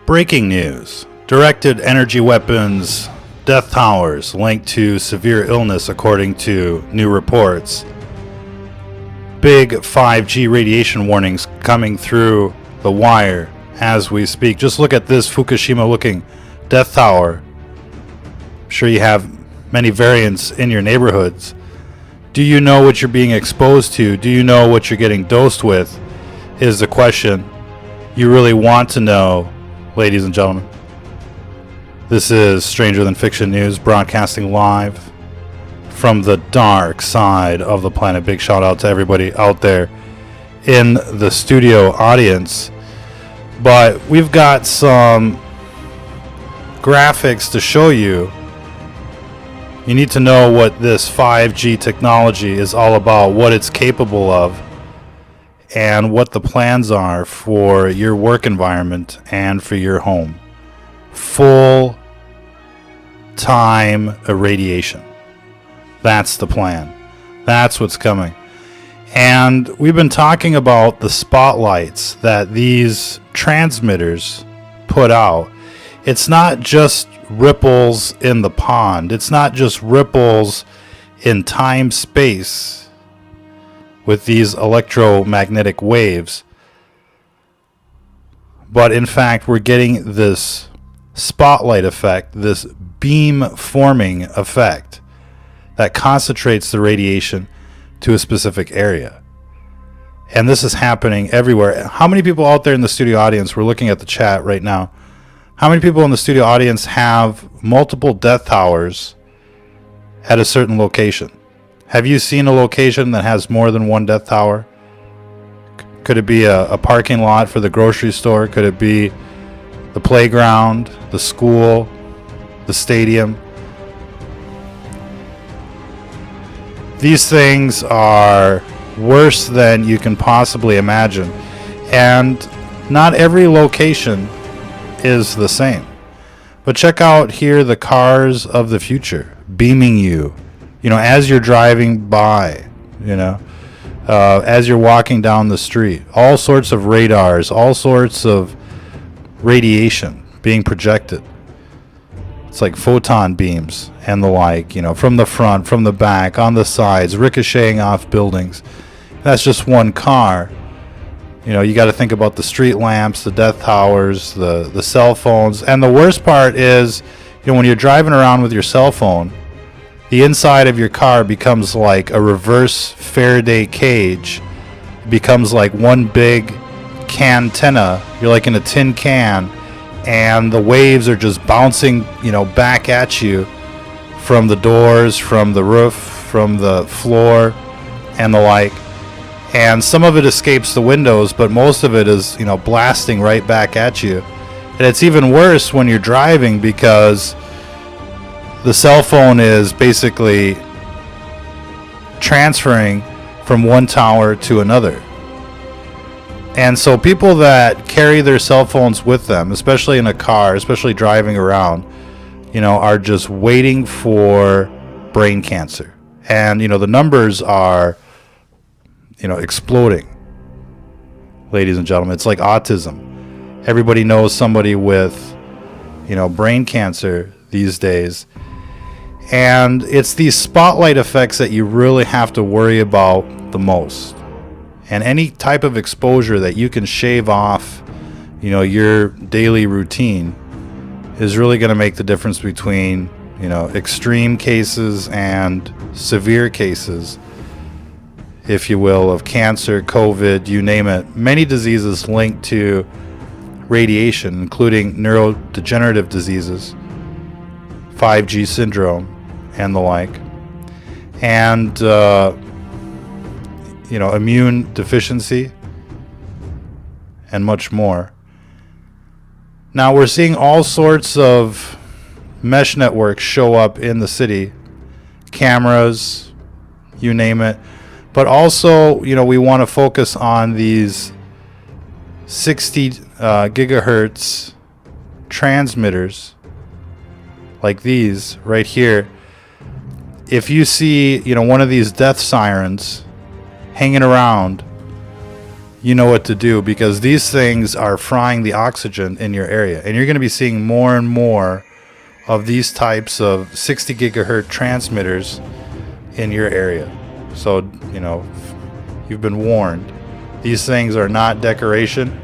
Breaking news. Directed energy weapons, death towers linked to severe illness according to new reports. Big 5G radiation warnings coming through the wire as we speak. Just look at this Fukushima looking death tower. I'm sure you have many variants in your neighborhoods. Do you know what you're being exposed to? Do you know what you're getting dosed with? Is the question you really want to know, ladies and gentlemen. This is Stranger Than Fiction News, broadcasting live from the dark side of the planet. Big shout out to everybody out there in the studio audience. But we've got some graphics to show you. You need to know what this 5G technology is all about, what it's capable of, and what the plans are for your work environment and for your home. Full time irradiation. That's the plan. That's what's coming. And we've been talking about the spotlights that these transmitters put out. It's not just ripples in the pond. It's not just ripples in time-space with these electromagnetic waves. But in fact, we're getting this spotlight effect, this beam-forming effect that concentrates the radiation to a specific area. And this is happening everywhere. How many people out there in the studio audience, we're looking at the chat right now, how many people in the studio audience have multiple death towers at a certain location? Have you seen a location that has more than one death tower? Could it be a parking lot for the grocery store? Could it be the playground, the school, the stadium? These things are worse than you can possibly imagine. And not every location is the same. But check out here the cars of the future beaming you, as you're driving by, as you're walking down the street. All sorts of radars, all sorts of radiation being projected. It's like photon beams and the like, from the front, from the back, on the sides, ricocheting off buildings. That's just one car. You got to think about the street lamps, the death towers, the cell phones. And the worst part is, when you're driving around with your cell phone, the inside of your car becomes like a reverse Faraday cage. It becomes like one big cantenna. You're like in a tin can, and the waves are just bouncing, back at you from the doors, from the roof, from the floor, and the like. And some of it escapes the windows, but most of it is, blasting right back at you. And it's even worse when you're driving because the cell phone is basically transferring from one tower to another. And so people that carry their cell phones with them, especially in a car, especially driving around, are just waiting for brain cancer. And, the numbers are, exploding. Ladies and gentlemen, it's like autism. Everybody knows somebody with, brain cancer these days. And it's these spotlight effects that you really have to worry about the most. And any type of exposure that you can shave off, your daily routine is really going to make the difference between, extreme cases and severe cases, if you will, of cancer, COVID, you name it. Many diseases linked to radiation, including neurodegenerative diseases, 5G syndrome, and the like. And, immune deficiency, and much more. Now we're seeing all sorts of mesh networks show up in the city, cameras, you name it. But also, we want to focus on these 60 gigahertz transmitters like these right here. If you see, one of these death sirens hanging around you know what to do, because these things are frying the oxygen in your area. And you're going to be seeing more and more of these types of 60 gigahertz transmitters in your area. So, you know, you've been warned. These things are not decoration.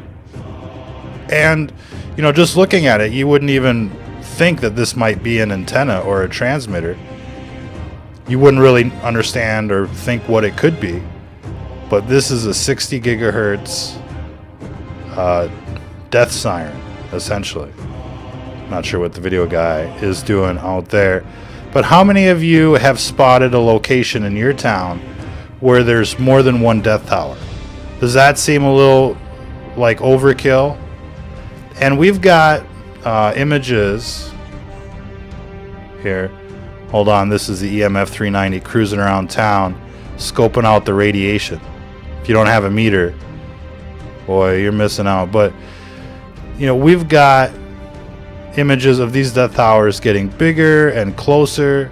And, you know, just looking at it, you wouldn't even think that this might be an antenna or a transmitter. You wouldn't really understand or think what it could be. But this is a 60 gigahertz death siren, essentially. Not sure what the video guy is doing out there. But how many of you have spotted a location in your town where there's more than one death tower? Does that seem a little like overkill? And we've got images here. Hold on, this is the EMF 390 cruising around town, scoping out the radiation. If you don't have a meter, boy, you're missing out. But, you know, we've got images of these death towers getting bigger and closer.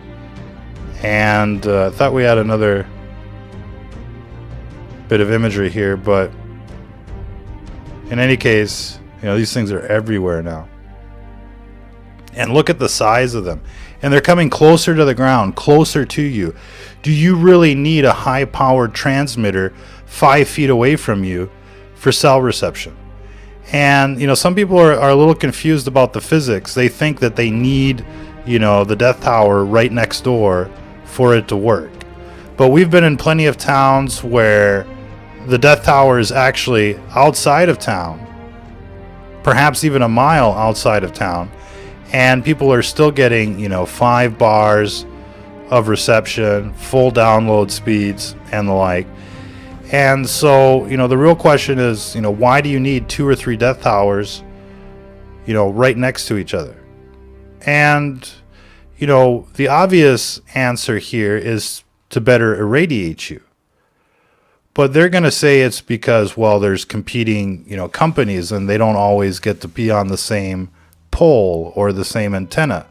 And I thought we had another bit of imagery here, but in any case, you know, these things are everywhere now. And look at the size of them. And they're coming closer to the ground, closer to you. Do you really need a high-powered transmitter 5 feet away from you for cell reception? And, you know, some people are a little confused about the physics. They think that they need, you know, the death tower right next door for it to work. But we've been in plenty of towns where the death tower is actually outside of town, perhaps even a mile outside of town, and people are still getting, you know, 5 bars of reception, full download speeds, and the like. And so, you know, the real question is, you know, why do you need 2 or 3 death towers, you know, right next to each other? And, you know, the obvious answer here is to better irradiate you. But they're going to say it's because, well, there's competing, you know, companies, and they don't always get to be on the same pole or the same antenna.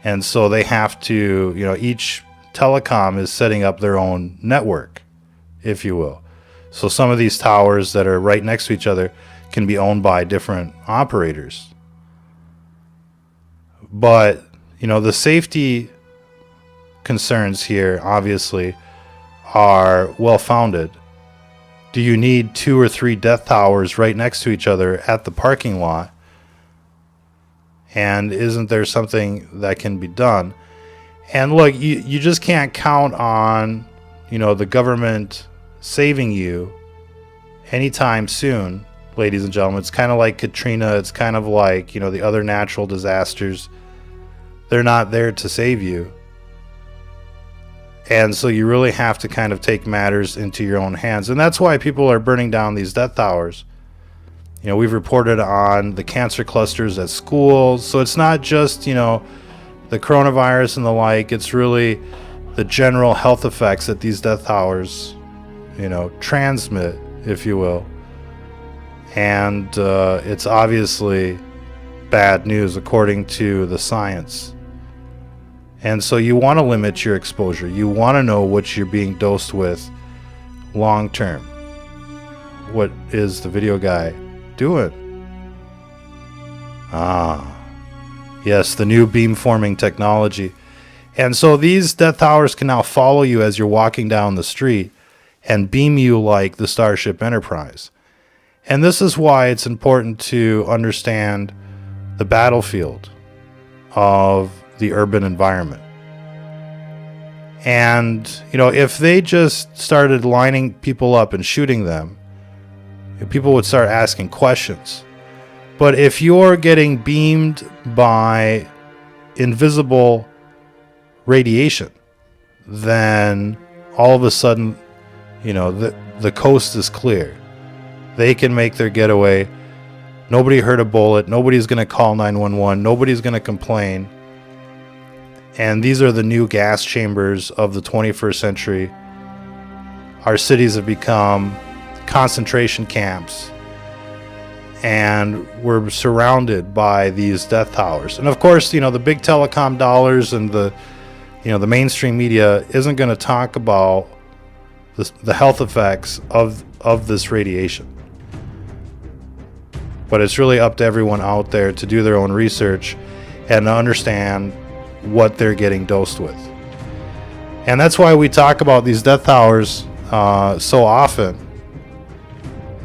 And so they have to, you know, each telecom is setting up their own network, if you will. So some of these towers that are right next to each other can be owned by different operators. But, you know, the safety concerns here obviously are well-founded. Do you need 2 or 3 death towers right next to each other at the parking lot? And isn't there something that can be done? And look, you just can't count on, you know, the government saving you anytime soon, ladies and gentlemen. It's kind of like Katrina. It's kind of like, you know, the other natural disasters. They're not there to save you. And so you really have to kind of take matters into your own hands. And that's why people are burning down these death towers. You know, we've reported on the cancer clusters at schools. So it's not just, you know, the coronavirus and the like. It's really the general health effects that these death towers, you know, transmit, if you will. And it's obviously bad news according to the science. And so you want to limit your exposure. You want to know what you're being dosed with long term. What is the video guy doing? Yes, the new beamforming technology. And so these death towers can now follow you as you're walking down the street and beam you like the Starship Enterprise. And this is why it's important to understand the battlefield of the urban environment. And, you know, if they just started lining people up and shooting them, people would start asking questions. But if you're getting beamed by invisible radiation, then all of a sudden, you know, the coast is clear. They can make their getaway. Nobody heard a bullet. Nobody's going to call 911. Nobody's going to complain. And these are the new gas chambers of the 21st century. Our cities have become concentration camps, and we're surrounded by these death towers. And of course, you know, the big telecom dollars and the, you know, the mainstream media isn't going to talk about the health effects of of this radiation. But it's really up to everyone out there to do their own research and to understand what they're getting dosed with. And that's why we talk about these death hours so often.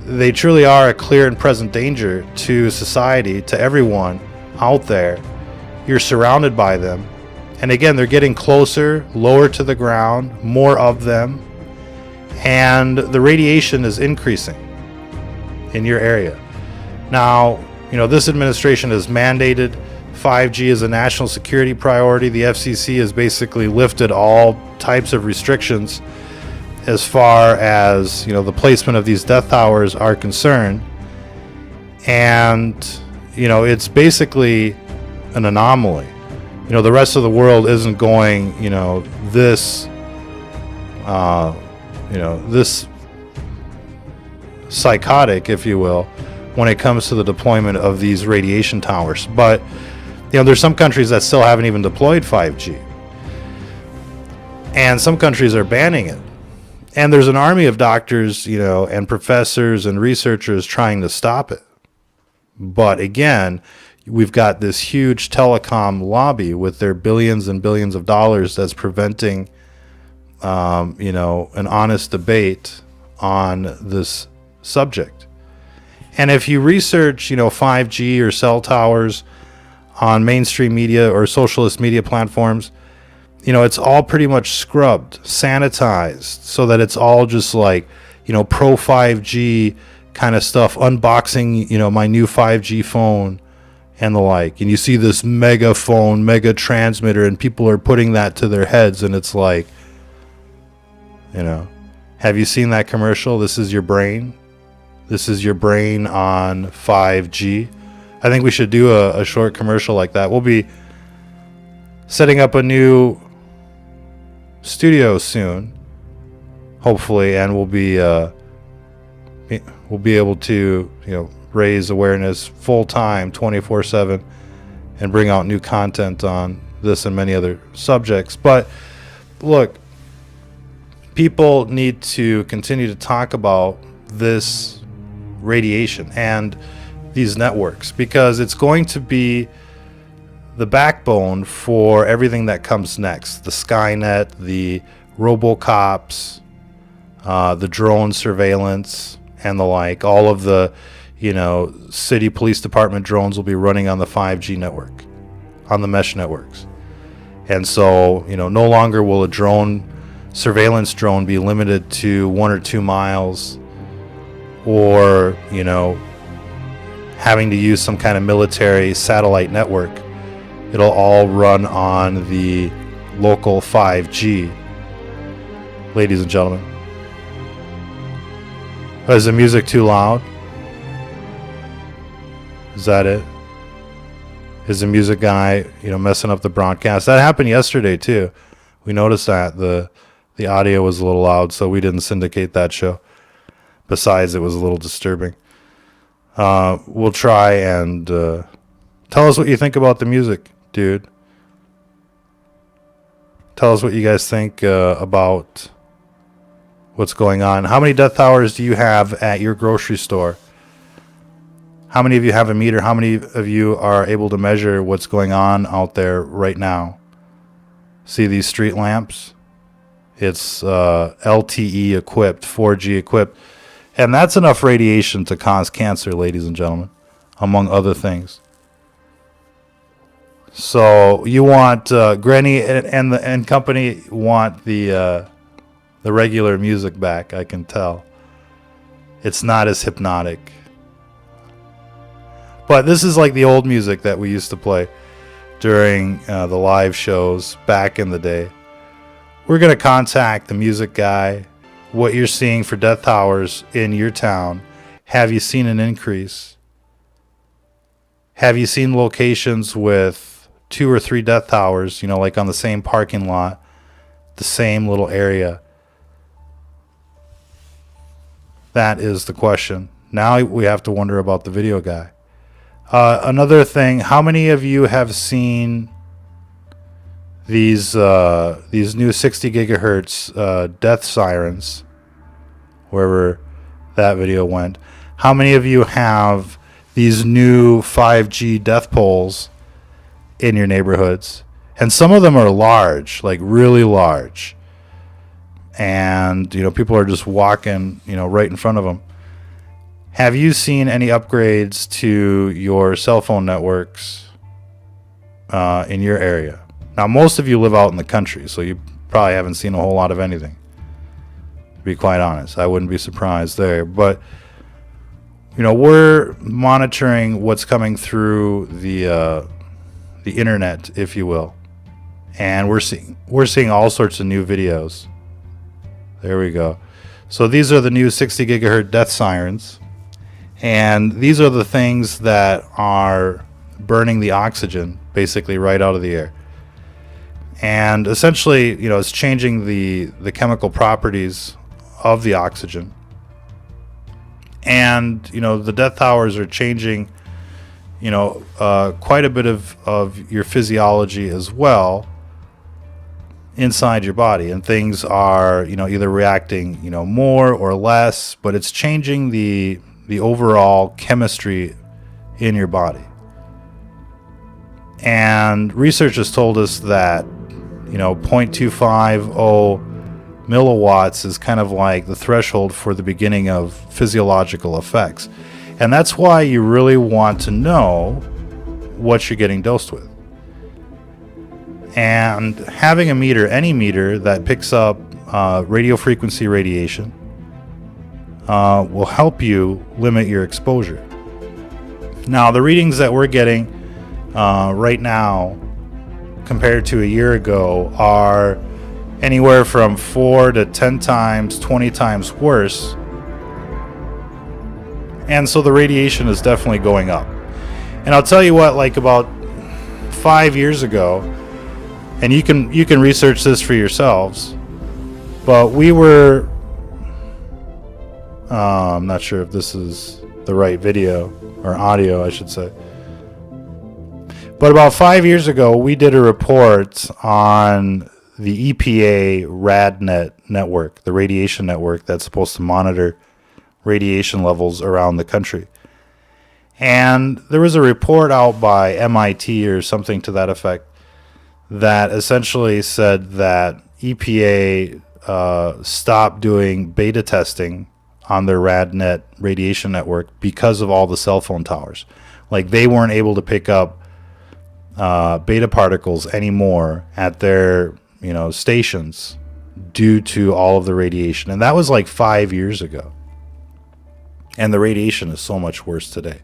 They truly are a clear and present danger to society, to everyone out there. You're surrounded by them. And again, they're getting closer, lower to the ground, more of them. And the radiation is increasing in your area. Now, this administration has mandated 5G as a national security priority. The FCC has basically lifted all types of restrictions as far as, the placement of these death hours are concerned. And, it's basically an anomaly. The rest of the world isn't going, this psychotic, if you will, when it comes to the deployment of these radiation towers. But, there's some countries that still haven't even deployed 5G. And some countries are banning it. And there's an army of doctors, and professors and researchers trying to stop it. But again, we've got this huge telecom lobby with their billions and billions of dollars that's preventing, an honest debate on this subject. And if you research, 5G or cell towers on mainstream media or socialist media platforms, it's all pretty much scrubbed, sanitized, so that it's all just like, pro 5G kind of stuff, unboxing, my new 5G phone and the like. And you see this mega phone, mega transmitter, and people are putting that to their heads. And it's like, have you seen that commercial? This is your brain. This is your brain on 5G. I think we should do a short commercial like that. We'll be setting up a new studio soon, hopefully, and we'll be able to raise awareness full time 24/7 and bring out new content on this and many other subjects. But look, people need to continue to talk about this radiation and these networks, because it's going to be the backbone for everything that comes next. The Skynet, the Robocops, the drone surveillance, and the like. All of the, city police department drones will be running on the 5G network, on the mesh networks. And so, no longer will a surveillance drone be limited to 1 or 2 miles, or, having to use some kind of military satellite network. It'll all run on the local 5G. Ladies and gentlemen. Is the music too loud? Is that it? Is the music guy, messing up the broadcast? That happened yesterday too. We noticed that the audio was a little loud, so we didn't syndicate that show. Besides, it was a little disturbing. We'll try and tell us what you think about the music, dude. Tell us what you guys think about what's going on. How many death hours do you have at your grocery store? How many of you have a meter? How many of you are able to measure what's going on out there right now? See these street lamps? It's LTE equipped, 4G equipped. And that's enough radiation to cause cancer, ladies and gentlemen, among other things. So you want Granny and company want the regular music back. I can tell it's not as hypnotic, but this is like the old music that we used to play during the live shows back in the day. We're gonna contact the music guy. What you're seeing for death hours in your town. Have you seen an increase? Have you seen locations with 2 or 3 death hours, like on the same parking lot, the same little area? That is the question. Now we have to wonder about the video guy. Another thing, how many of you have seen these new 60 gigahertz death sirens, wherever that video went. How many of you have these new 5G death poles in your neighborhoods? And some of them are large, like really large. And, you know, people are just walking, you know, right in front of them. Have you seen any upgrades to your cell phone networks in your area? Now, most of you live out in the country, so you probably haven't seen a whole lot of anything, to be quite honest. I wouldn't be surprised there. But, you know, we're monitoring what's coming through the internet, if you will. And we're seeing all sorts of new videos. There we go. So these are the new 60 gigahertz death sirens. And these are the things that are burning the oxygen basically right out of the air. And essentially, you know, it's changing the chemical properties of the oxygen. And, you know, the death hours are changing, you know, quite a bit of your physiology as well inside your body. And things are, you know, either reacting, you know, more or less, but it's changing the overall chemistry in your body. And research has told us that, you know, 0.250 milliwatts is kind of like the threshold for the beginning of physiological effects. And that's why you really want to know what you're getting dosed with. And having a meter, any meter that picks up radio frequency radiation, will help you limit your exposure. Now, the readings that we're getting right now compared to a year ago are anywhere from 4 to 10 times, 20 times worse. And so the radiation is definitely going up. And I'll tell you what, like about 5 years ago, and you can research this for yourselves, but we were I'm not sure if this is the right video or audio, I should say. But about 5 years ago, we did a report on the EPA RADNet network, the radiation network that's supposed to monitor radiation levels around the country. And there was a report out by MIT or something to that effect that essentially said that EPA stopped doing beta testing on their RADNet radiation network because of all the cell phone towers. Like, they weren't able to pick up beta particles anymore at their, you know, stations due to all of the radiation. And that was like 5 years ago. And the radiation is so much worse today.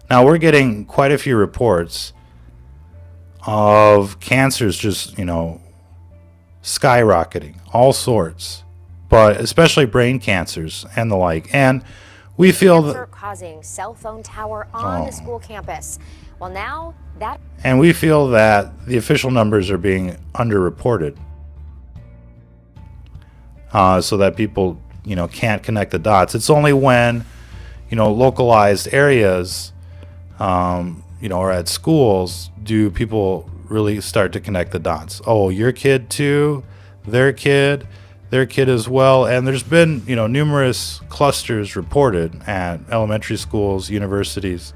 Now, we're getting quite a few reports of cancers just, you know, skyrocketing, all sorts, but especially brain cancers and the like. And we feel that causing cell phone tower on the school campus. Well, now that, and we feel that the official numbers are being underreported, so that people, you know, can't connect the dots. It's only when, you know, localized areas, you know, or at schools, do people really start to connect the dots. Oh, your kid too, their kid as well. And there's been, you know, numerous clusters reported at elementary schools, universities,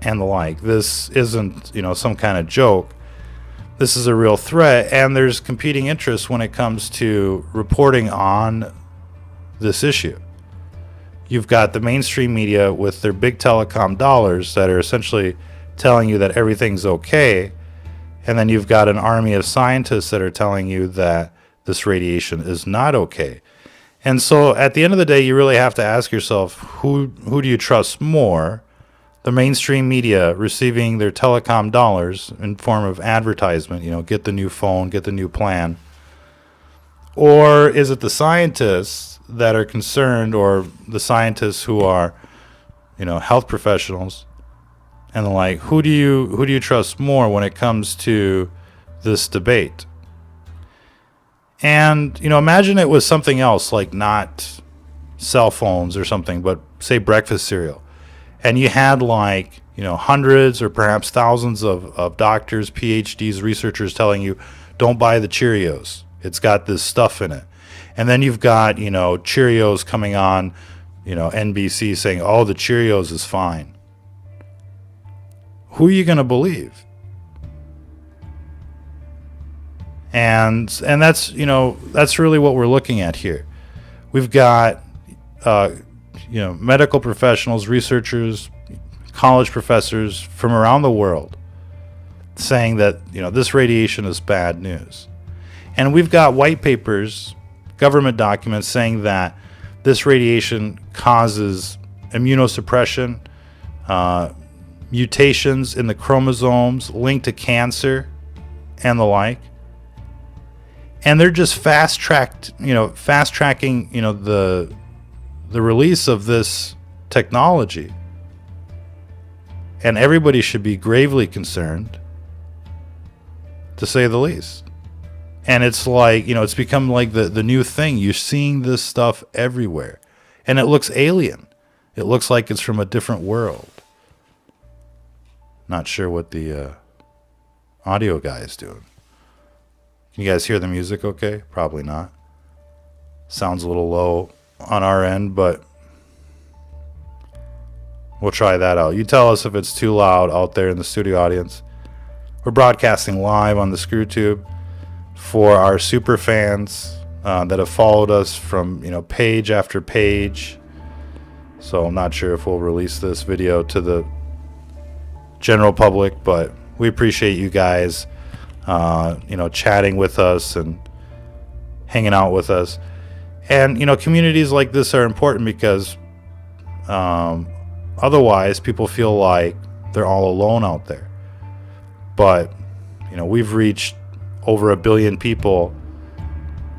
and the like. This isn't, you know, some kind of joke. This is a real threat, and there's competing interests when it comes to reporting on this issue. You've got the mainstream media with their big telecom dollars that are essentially telling you that everything's okay, and then you've got an army of scientists that are telling you that this radiation is not okay. And so at the end of the day, you really have to ask yourself, who do you trust more? The mainstream media receiving their telecom dollars in form of advertisement, you know, get the new phone, get the new plan. Or is it the scientists that are concerned, or the scientists who are, you know, health professionals and the like? Who do you trust more when it comes to this debate? And, you know, imagine it was something else, like not cell phones or something, but say breakfast cereal. And you had, like, you know, hundreds or perhaps thousands of doctors, PhDs, researchers telling you, don't buy the Cheerios. It's got this stuff in it. And then you've got, you know, Cheerios coming on, you know, NBC saying, oh, the Cheerios is fine. Who are you going to believe? And that's, you know, that's really what we're looking at here. We've got, you know, medical professionals, researchers, college professors from around the world saying that, you know, this radiation is bad news. And we've got white papers, government documents saying that this radiation causes immunosuppression, mutations in the chromosomes linked to cancer and the like. And they're just fast-tracking, you know, the release of this technology. And everybody should be gravely concerned, to say the least. And it's like, you know, it's become like the new thing. You're seeing this stuff everywhere. And it looks alien. It looks like it's from a different world. Not sure what the audio guy is doing. Can you guys hear the music okay? Probably not. Sounds a little low on our end, but we'll try that out. You tell us if it's too loud out there in the studio audience. We're broadcasting live on the ScrewTube for our super fans that have followed us from, you know, page after page. So I'm not sure if we'll release this video to the general public, but we appreciate you guys, you know, chatting with us and hanging out with us. And, you know, communities like this are important because otherwise people feel like they're all alone out there. But, you know, we've reached over 1 billion people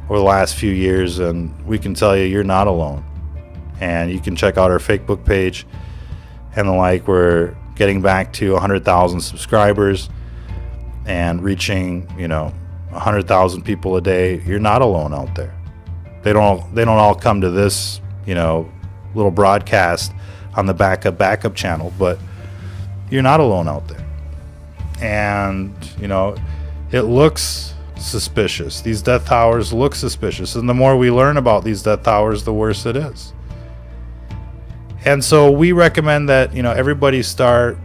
over the last few years, and we can tell you you're not alone. And you can check out our Facebook page and the like. We're getting back to 100,000 subscribers and reaching, you know, 100,000 people a day. You're not alone out there. They don't all come to this, you know, little broadcast on the backup channel, but you're not alone out there. And, you know, it looks suspicious. These death towers look suspicious. And the more we learn about these death towers, the worse it is. And so we recommend that, you know, everybody start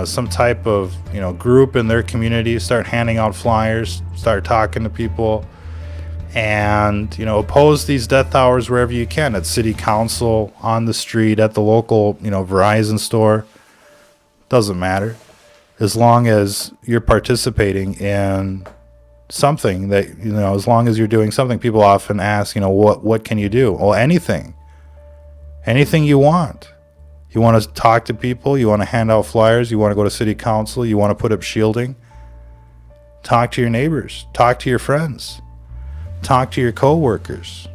some type of, you know, group in their community, start handing out flyers, start talking to people, and, you know, oppose these death towers wherever you can, at city council, on the street, at the local, you know, Verizon store. Doesn't matter. As long as you're participating in something that, you know, as long as you're doing something. People often ask, you know, what can you do? Well, anything you want. You want to talk to people, you want to hand out flyers, you want to go to city council, you want to put up shielding. Talk to your neighbors, talk to your friends, talk to your co-workers.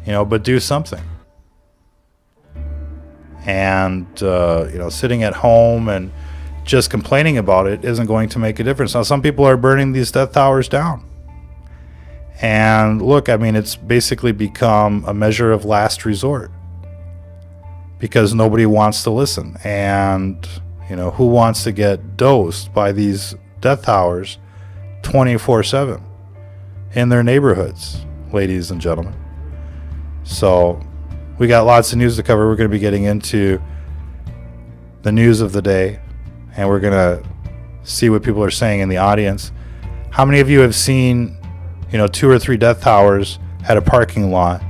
You know, but do something. And, you know, sitting at home and just complaining about it isn't going to make a difference. Now, some people are burning these death towers down. And look, I mean, it's basically become a measure of last resort because nobody wants to listen. And, you know, who wants to get dosed by these death towers 24/7 in their neighborhoods, ladies and gentlemen? So we got lots of news to cover. We're going to be getting into the news of the day, and we're going to see what people are saying in the audience. How many of you have seen, you know, 2 or 3 death towers at a parking lot?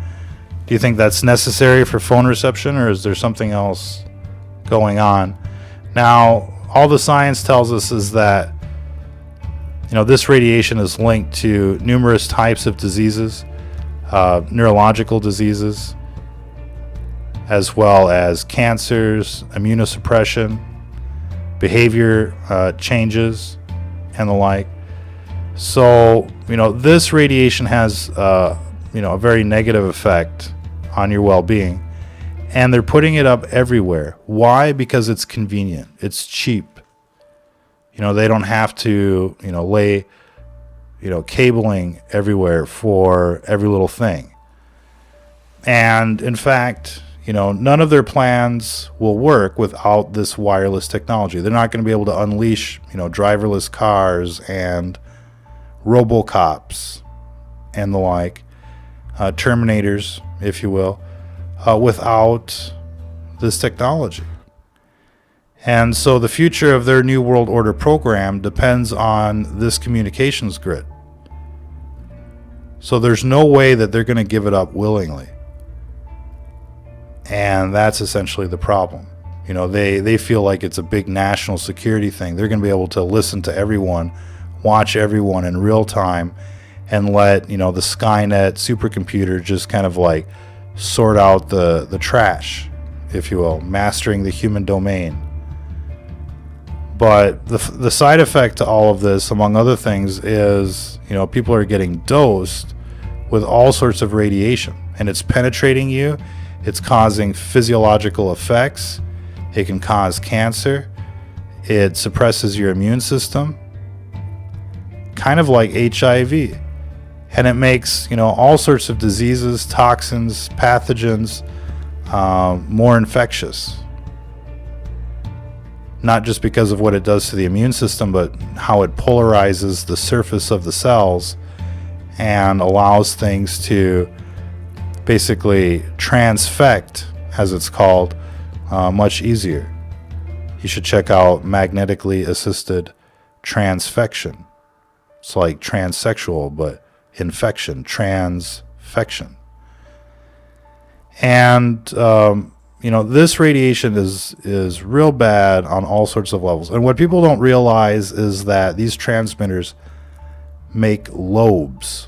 Do you think that's necessary for phone reception, or is there something else going on? Now, all the science tells us is that, you know, this radiation is linked to numerous types of diseases, neurological diseases, as well as cancers, immunosuppression, behavior changes, and the like. So, you know, this radiation has, you know, a very negative effect on your well-being. And they're putting it up everywhere. Why? Because it's convenient. It's cheap. You know, they don't have to, you know, lay, you know, cabling everywhere for every little thing. And in fact, you know, none of their plans will work without this wireless technology. They're not going to be able to unleash, you know, driverless cars and RoboCops and the like, terminators, if you will, without this technology. And so the future of their New World Order program depends on this communications grid. So there's no way that they're going to give it up willingly. And that's essentially the problem. You know, they feel like it's a big national security thing. They're going to be able to listen to everyone, watch everyone in real time, and let, you know, the Skynet supercomputer just kind of like sort out the trash, if you will, mastering the human domain. But the side effect to all of this, among other things, is, you know, people are getting dosed with all sorts of radiation, and it's penetrating you. It's causing physiological effects. It can cause cancer. It suppresses your immune system, kind of like HIV. And it makes, you know, all sorts of diseases, toxins, pathogens more infectious. Not just because of what it does to the immune system, but how it polarizes the surface of the cells and allows things to basically transfect, as it's called, much easier. You should check out magnetically assisted transfection. It's like transsexual, but infection, transfection. And you know, this radiation is real bad on all sorts of levels. And what people don't realize is that these transmitters make lobes.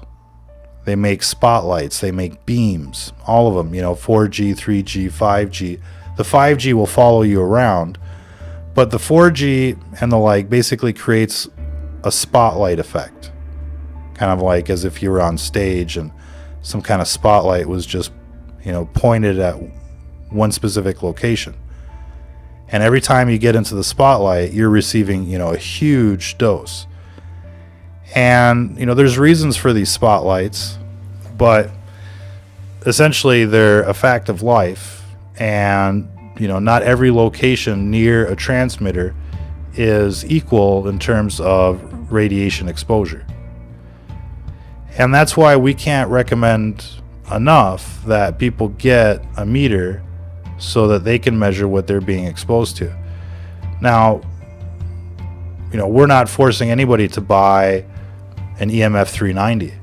They make spotlights. They make beams. All of them, you know, 4G, 3G, 5G. The 5G will follow you around. But the 4G and the like basically creates a spotlight effect. Kind of like as if you were on stage and some kind of spotlight was just, you know, pointed at one specific location. And every time you get into the spotlight, you're receiving, you know, a huge dose. And, you know, there's reasons for these spotlights, but essentially they're a fact of life. And, you know, not every location near a transmitter is equal in terms of radiation exposure. And that's why we can't recommend enough that people get a meter so that they can measure what they're being exposed to. Now, you know, we're not forcing anybody to buy an EMF 390.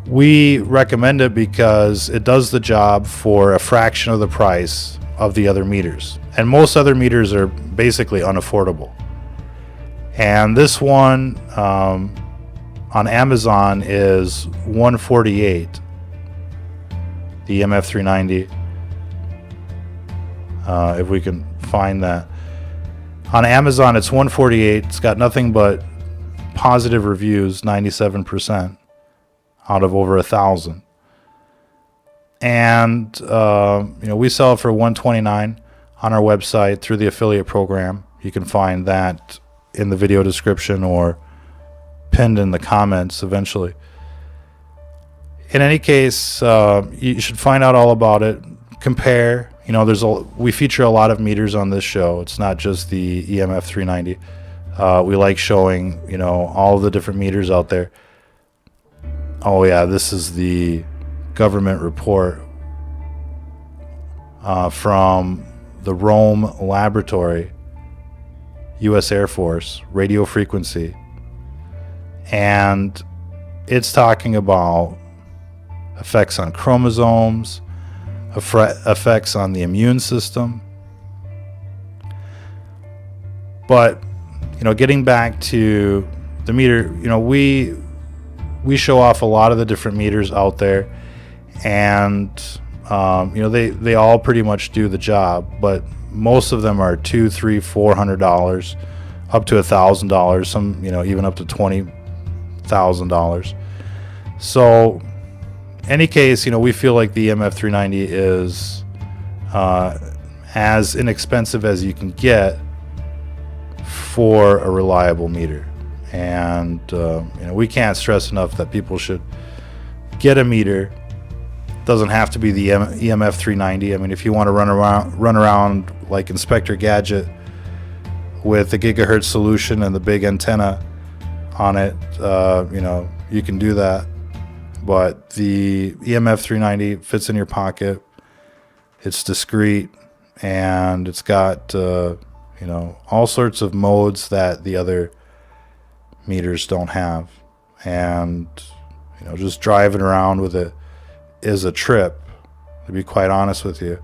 We recommend it because it does the job for a fraction of the price of the other meters. And most other meters are basically unaffordable. And this one on Amazon is $148. The EMF 390. If we can find that. On Amazon, it's $148. It's got nothing but positive reviews, 97% out of over 1,000. And you know, we sell it for $129 on our website through the affiliate program. You can find that in the video description or pinned in the comments eventually. In any case, you should find out all about it. Compare. You know, we feature a lot of meters on this show. It's not just the EMF 390. We like showing, you know, all the different meters out there. Oh yeah, this is the government report from the Rome Laboratory, U.S. Air Force, radio frequency. And it's talking about effects on chromosomes, effects on the immune system. But, you know, getting back to the meter, you know, we show off a lot of the different meters out there, and you know, they all pretty much do the job, but most of them are $200, $300, $400, up to $1,000, some, you know, even up to $20,000. So any case, you know, we feel like the EMF 390 is as inexpensive as you can get for a reliable meter. And you know, we can't stress enough that people should get a meter. It doesn't have to be the EMF 390. I mean, if you want to run around like Inspector Gadget with the gigahertz solution and the big antenna on it, you know, you can do that. But the EMF 390 fits in your pocket. It's discreet, and it's got, all sorts of modes that the other meters don't have. And, just driving around with it is a trip, to be quite honest with you.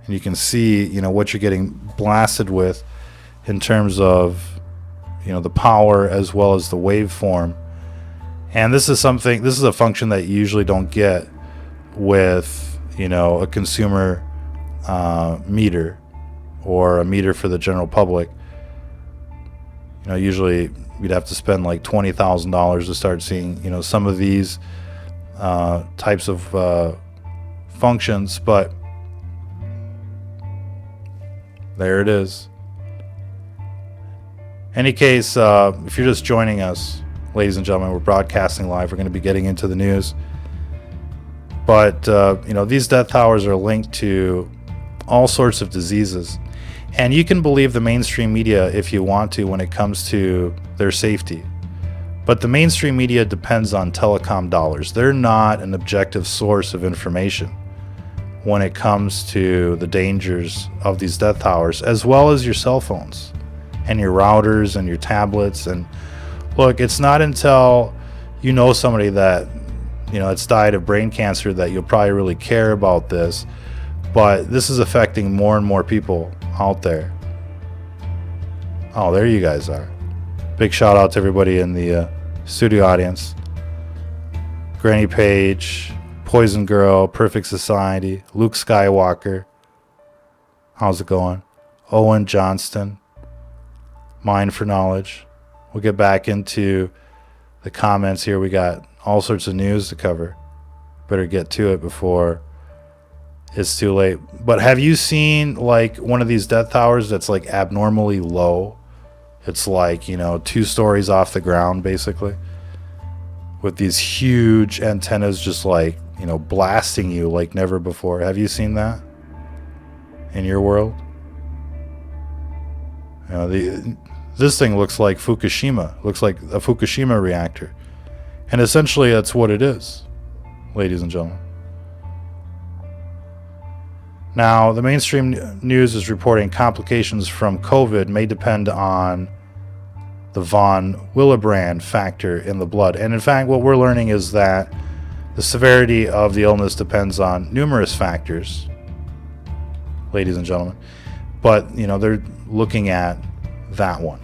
And you can see, what you're getting blasted with in terms of, the power as well as the waveform. And this is a function that you usually don't get with, a consumer meter or a meter for the general public. Usually you'd have to spend like $20,000 to start seeing, some of these types of functions, but there it is. Any case, if you're just joining us, ladies and gentlemen, we're broadcasting live. We're going to be getting into the news. But, these death towers are linked to all sorts of diseases. And you can believe the mainstream media if you want to when it comes to their safety. But the mainstream media depends on telecom dollars. They're not an objective source of information when it comes to the dangers of these death towers, as well as your cell phones and your routers and your tablets. And look, it's not until you know somebody that, it's died of brain cancer that you'll probably really care about this. But this is affecting more and more people out there. Oh, there you guys are. Big shout out to everybody in the studio audience. Granny Page, Poison Girl, Perfect Society, Luke Skywalker. How's it going? Owen Johnston. Mind for Knowledge. We'll get back into the comments here. We got all sorts of news to cover. Better get to it before it's too late. But have you seen like one of these death towers that's like abnormally low? It's like, 2 stories off the ground basically, with these huge antennas just like, blasting you like never before. Have you seen that in your world? This thing looks like Fukushima. Looks like a Fukushima reactor. And essentially that's what it is, ladies and gentlemen. Now, the mainstream news is reporting complications from COVID may depend on the von Willebrand factor in the blood. And in fact, what we're learning is that the severity of the illness depends on numerous factors, ladies and gentlemen. But, they're looking at that one.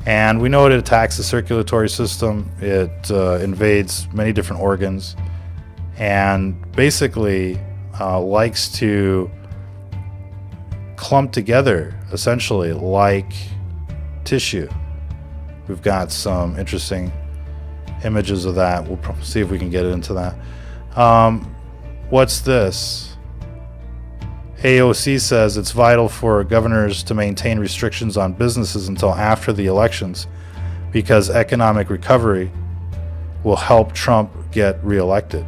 And we know it attacks the circulatory system. It invades many different organs and basically likes to clump together, essentially, like tissue. We've got some interesting images of that. We'll see if we can get into that. What's this? AOC says it's vital for governors to maintain restrictions on businesses until after the elections because economic recovery will help Trump get reelected.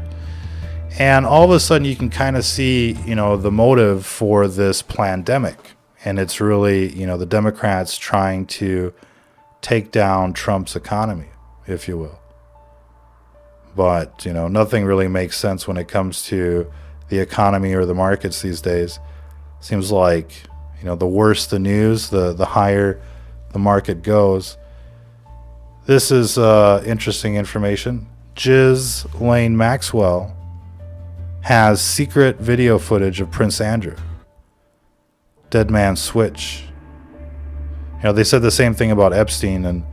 And all of a sudden you can kind of see, the motive for this pandemic. And it's really, the Democrats trying to take down Trump's economy, if you will. But, nothing really makes sense when it comes to the economy or the markets these days. Seems like, the worse the news, the higher the market goes. This is interesting information. Ghislaine Maxwell has secret video footage of Prince Andrew. Dead Man Switch. They said the same thing about Epstein, and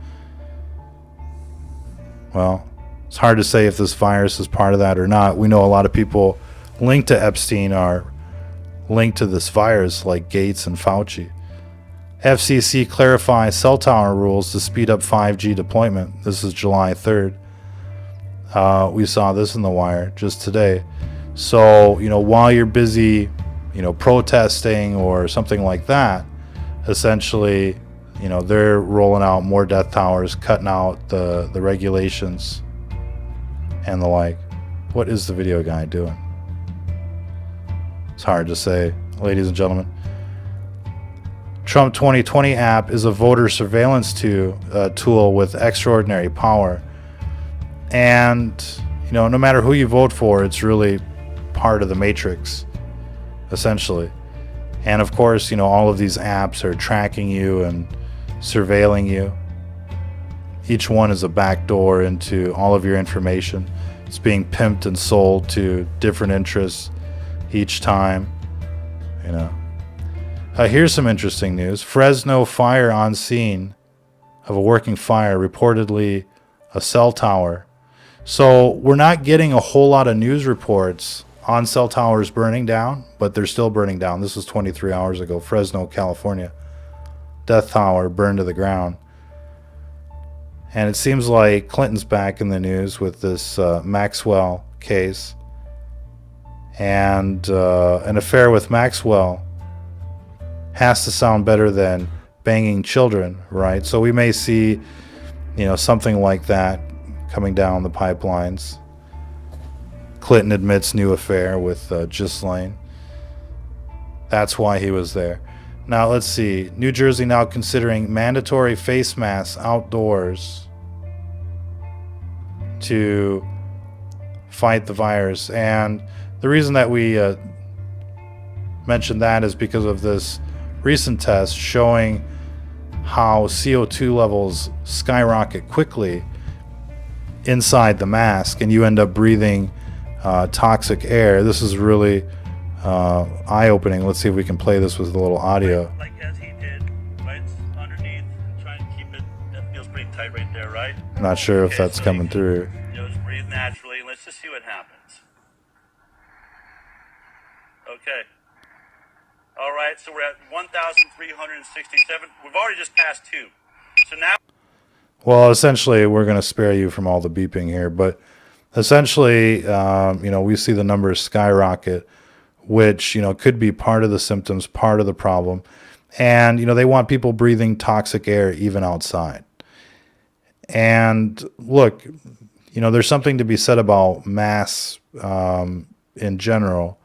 well, it's hard to say if this virus is part of that or not. We know a lot of people linked to Epstein are linked to this virus, like Gates and Fauci. FCC clarifies cell tower rules to speed up 5G deployment. This is July 3rd. We saw this in the wire just today. So, while you're busy, protesting or something like that, essentially, they're rolling out more death towers, cutting out the regulations and the like. What is the video guy doing? It's hard to say, ladies and gentlemen. Trump 2020 app is a voter surveillance tool with extraordinary power. And, no matter who you vote for, it's really part of the matrix, essentially. And of course, all of these apps are tracking you and surveilling you. Each one is a backdoor into all of your information. It's being pimped and sold to different interests each time. Here's some interesting news. Fresno fire on scene of a working fire, reportedly a cell tower. So we're not getting a whole lot of news reports on cell towers burning down, but they're still burning down. This was 23 hours ago. Fresno, California. Death tower burned to the ground. And it seems like Clinton's back in the news with this Maxwell case. And an affair with Maxwell has to sound better than banging children, right? So we may see, something like that coming down the pipelines. Clinton admits new affair with Ghislaine. That's why he was there. Now, let's see. New Jersey now considering mandatory face masks outdoors to fight the virus. And the reason that we mentioned that is because of this recent test showing how CO2 levels skyrocket quickly inside the mask, and you end up breathing toxic air. This is really eye-opening. Let's see if we can play this with a little audio. Like as he did, right underneath, try and keep it. That feels pretty tight right there, right? Not sure if that's coming through. Just breathe naturally. Let's just see what happens. Okay. All right, so we're at 1,367. We've already just passed 2. So now... Well, essentially, we're going to spare you from all the beeping here, but essentially, we see the numbers skyrocket, which, could be part of the symptoms, part of the problem. And, they want people breathing toxic air even outside. And look, there's something to be said about masks in general,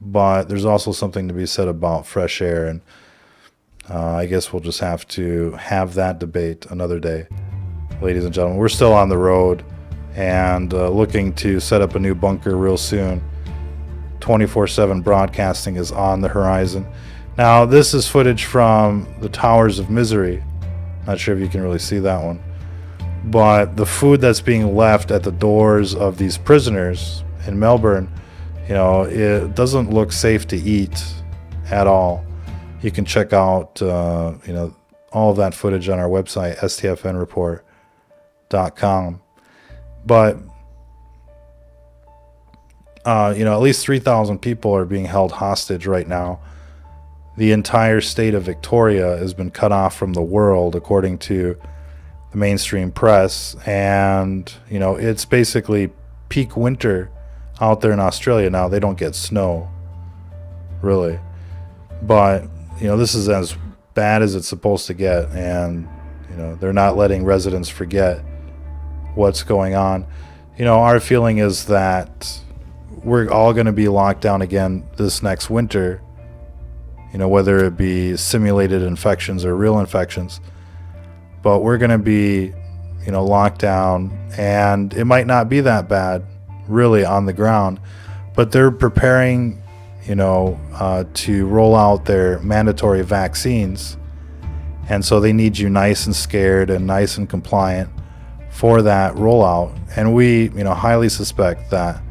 but there's also something to be said about fresh air. And I guess we'll just have to have that debate another day. Ladies and gentlemen, we're still on the road and looking to set up a new bunker real soon. 24/7 broadcasting is on the horizon. Now, this is footage from the Towers of Misery. Not sure if you can really see that one. But the food that's being left at the doors of these prisoners in Melbourne, it doesn't look safe to eat at all. You can check out, all of that footage on our website, stfnreport.com. But, at least 3,000 people are being held hostage right now. The entire state of Victoria has been cut off from the world, according to the mainstream press. And, it's basically peak winter out there in Australia now. They don't get snow, really. But, this is as bad as it's supposed to get. And, they're not letting residents forget what's going on. Our feeling is that we're all going to be locked down again this next winter, whether it be simulated infections or real infections. But we're going to be, locked down, and it might not be that bad, really, on the ground. But they're preparing, to roll out their mandatory vaccines. And so they need you nice and scared and nice and compliant for that rollout. And we, highly suspect that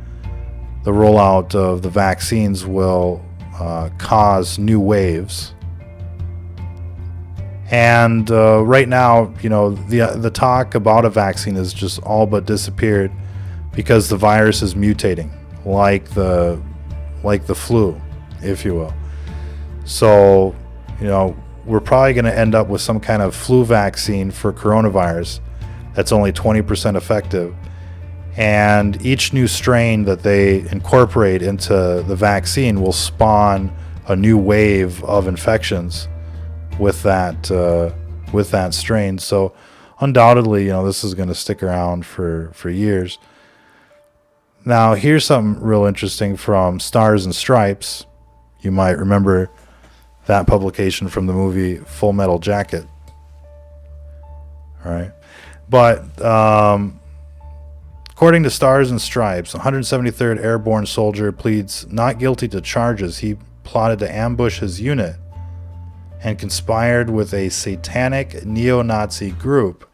the rollout of the vaccines will cause new waves. And right now, the talk about a vaccine has just all but disappeared because the virus is mutating, like the flu, if you will. So, we're probably going to end up with some kind of flu vaccine for coronavirus that's only 20% effective. And each new strain that they incorporate into the vaccine will spawn a new wave of infections with that strain. So undoubtedly, this is going to stick around for years. Now, here's something real interesting from Stars and Stripes. You might remember that publication from the movie Full Metal Jacket. All right. But According to Stars and Stripes, 173rd Airborne soldier pleads not guilty to charges. He plotted to ambush his unit and conspired with a satanic neo-Nazi group.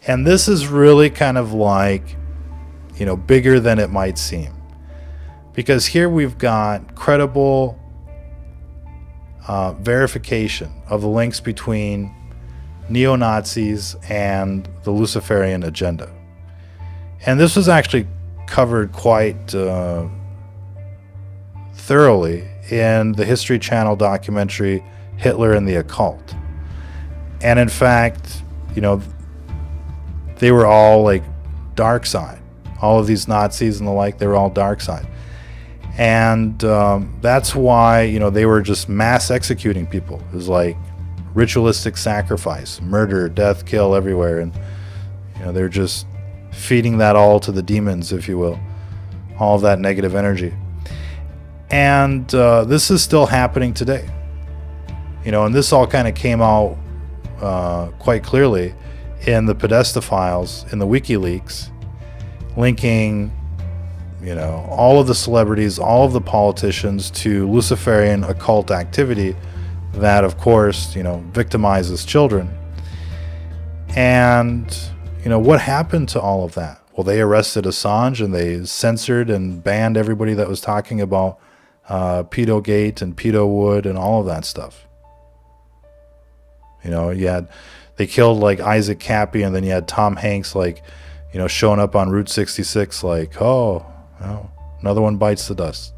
And this is really kind of like, you know, bigger than it might seem. Because here we've got credible verification of the links between neo-Nazis and the Luciferian agenda. And this was actually covered quite thoroughly in the History Channel documentary Hitler and the Occult. And in fact, you know, they were all like dark side. All of these Nazis and the like, they were all dark side. And that's why, you know, they were just mass executing people. It was like ritualistic sacrifice, murder, death, kill everywhere. And, you know, they're just feeding that all to the demons, if you will. All of that negative energy. And this is still happening today. You know, and this all kind of came out quite clearly in the Podesta files, in the WikiLeaks, linking, you know, all of the celebrities, all of the politicians to Luciferian occult activity that, of course, you know, victimizes children. And, you know, what happened to all of that? Well, they arrested Assange and they censored and banned everybody that was talking about Pedogate and Pedowood and all of that stuff. You know, they killed like Isaac Cappy, and then you had Tom Hanks, like, you know, showing up on Route 66 like, oh, another one bites the dust.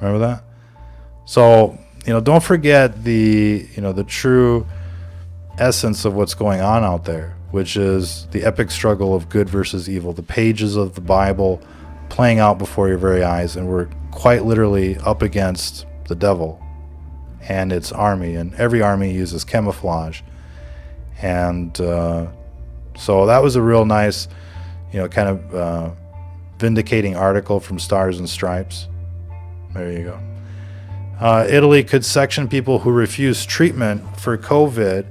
Remember that? So, you know, don't forget the, you know, the true essence of what's going on out there, which is the epic struggle of good versus evil, the pages of the Bible playing out before your very eyes, and we're quite literally up against the devil and its army, and every army uses camouflage. And so that was a real nice, you know, kind of vindicating article from Stars and Stripes. There you go. Italy could section people who refuse treatment for COVID.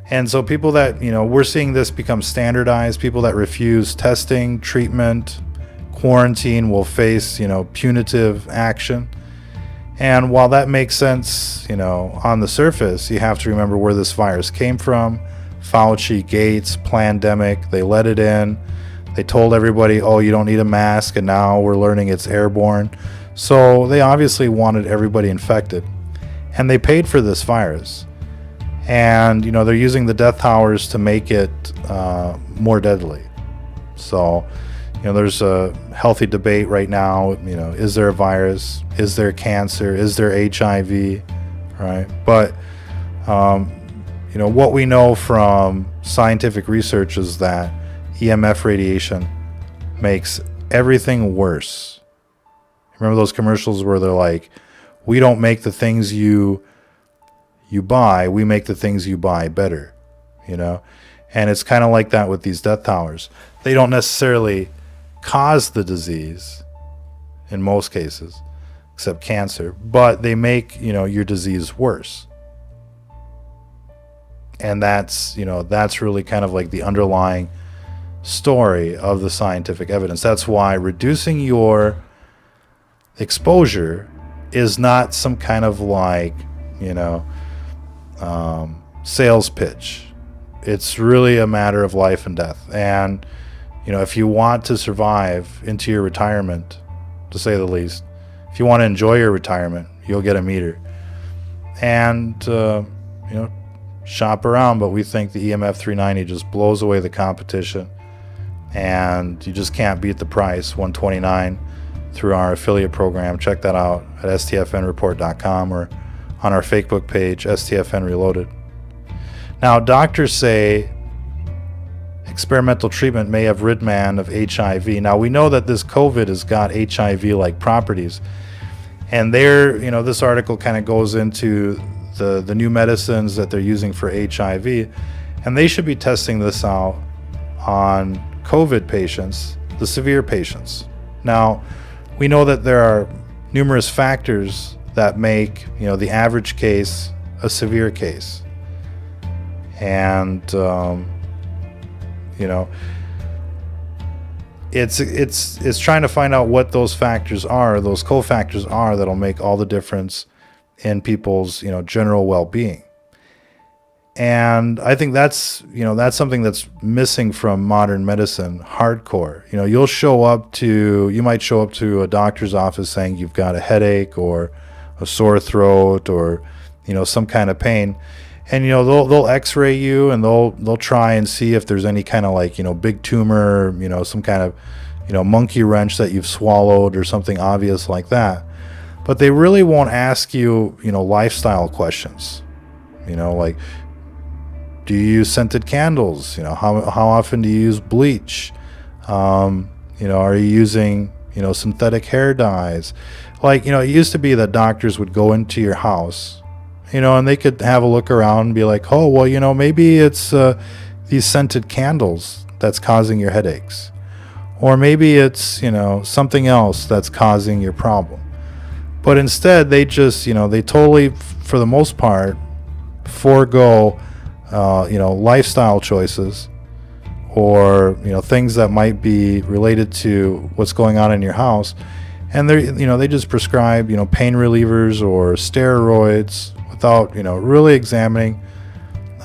And so people that, you know, we're seeing this become standardized. People that refuse testing, treatment, quarantine will face, you know, punitive action. And while that makes sense, you know, on the surface, you have to remember where this virus came from. Fauci, Gates, Plandemic, they let it in. They told everybody, oh, you don't need a mask, and now we're learning it's airborne. So they obviously wanted everybody infected. And they paid for this virus. And, you know, they're using the death towers to make it more deadly. So, you know, there's a healthy debate right now, you know, is there a virus? Is there cancer? Is there HIV? Right? But, you know, what we know from scientific research is that EMF radiation makes everything worse. Remember those commercials where they're like, we don't make the things you buy, we make the things you buy better, you know? And it's kind of like that with these death towers. They don't necessarily cause the disease in most cases, except cancer, but they make, you know, your disease worse. And that's, you know, that's really kind of like the underlying story of the scientific evidence. That's why reducing your exposure is not some kind of like, you know, sales pitch. It's really a matter of life and death. And, you know, if you want to survive into your retirement, to say the least, if you want to enjoy your retirement, you'll get a meter. And, you know, shop around, but we think the EMF 390 just blows away the competition, and you just can't beat the price, $129, through our affiliate program. Check that out at stfnreport.com or on our Facebook page, STFN Reloaded. Now, doctors say experimental treatment may have rid man of HIV. Now, we know that this COVID has got HIV-like properties, and there, you know, this article kind of goes into the new medicines that they're using for HIV, and they should be testing this out on COVID patients, the severe patients. Now, we know that there are numerous factors that make, you know, the average case a severe case. And, you know, it's trying to find out what those factors are, those cofactors are, that'll make all the difference in people's, you know, general well-being. And I think that's, you know, that's something that's missing from modern medicine hardcore. You know, you might show up to a doctor's office saying you've got a headache or a sore throat or, you know, some kind of pain. And, you know, they'll x-ray you and they'll try and see if there's any kind of, like, you know, big tumor, you know, some kind of, you know, monkey wrench that you've swallowed or something obvious like that. But they really won't ask you, you know, lifestyle questions. You know, like, do you use scented candles? You know, how often do you use bleach? You know, are you using, you know, synthetic hair dyes? Like, you know, it used to be that doctors would go into your house, you know, and they could have a look around and be like, oh, well, you know, maybe it's these scented candles that's causing your headaches. Or maybe it's, you know, something else that's causing your problem. But instead, they just, you know, they totally, for the most part, forego, you know, lifestyle choices or, you know, things that might be related to what's going on in your house. And they're, you know, they just prescribe, you know, pain relievers or steroids without, you know, really examining,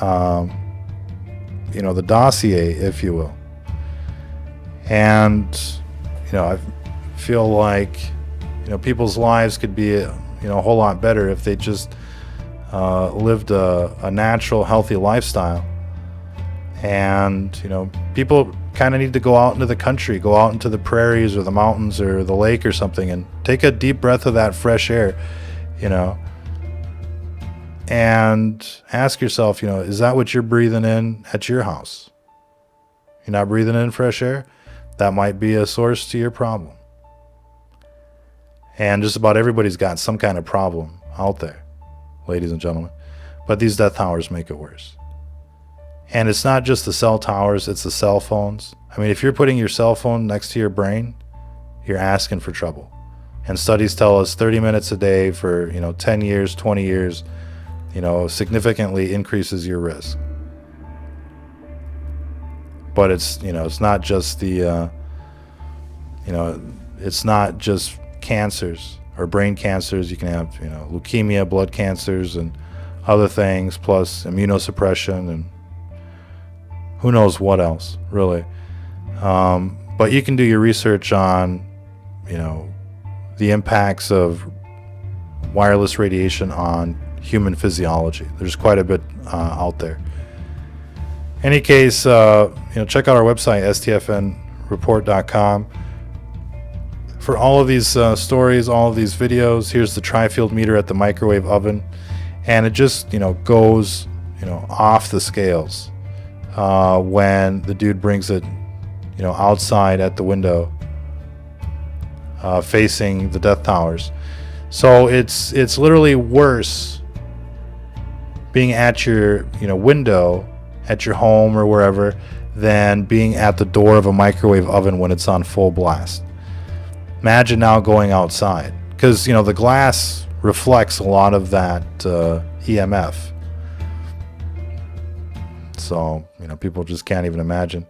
you know, the dossier, if you will. And, you know, I feel like, you know, people's lives could be, you know, a whole lot better if they just lived a natural, healthy lifestyle. And, you know, people kind of need to go out into the country, go out into the prairies or the mountains or the lake or something and take a deep breath of that fresh air, you know, and ask yourself, you know, is that what you're breathing in at your house? You're not breathing in fresh air? That might be a source to your problem. And just about everybody's got some kind of problem out there, ladies and gentlemen. But these death towers make it worse. And it's not just the cell towers, it's the cell phones. I mean, if you're putting your cell phone next to your brain, you're asking for trouble. And studies tell us 30 minutes a day for, you know, 10 years, 20 years, you know, significantly increases your risk. But it's, you know, it's not just the, you know, it's not just cancers or brain cancers. You can have, you know, leukemia, blood cancers, and other things, plus immunosuppression and who knows what else, really. But you can do your research on, you know, the impacts of wireless radiation on human physiology. There's quite a bit out there. In any case, you know, check out our website, stfnreport.com. For all of these stories, all of these videos, here's the tri-field meter at the microwave oven. And it just, you know, goes, you know, off the scales when the dude brings it, you know, outside at the window facing the death towers. So it's literally worse being at your, you know, window at your home or wherever than being at the door of a microwave oven when it's on full blast. Imagine now going outside, because, you know, the glass reflects a lot of that EMF. So, you know, people just can't even imagine.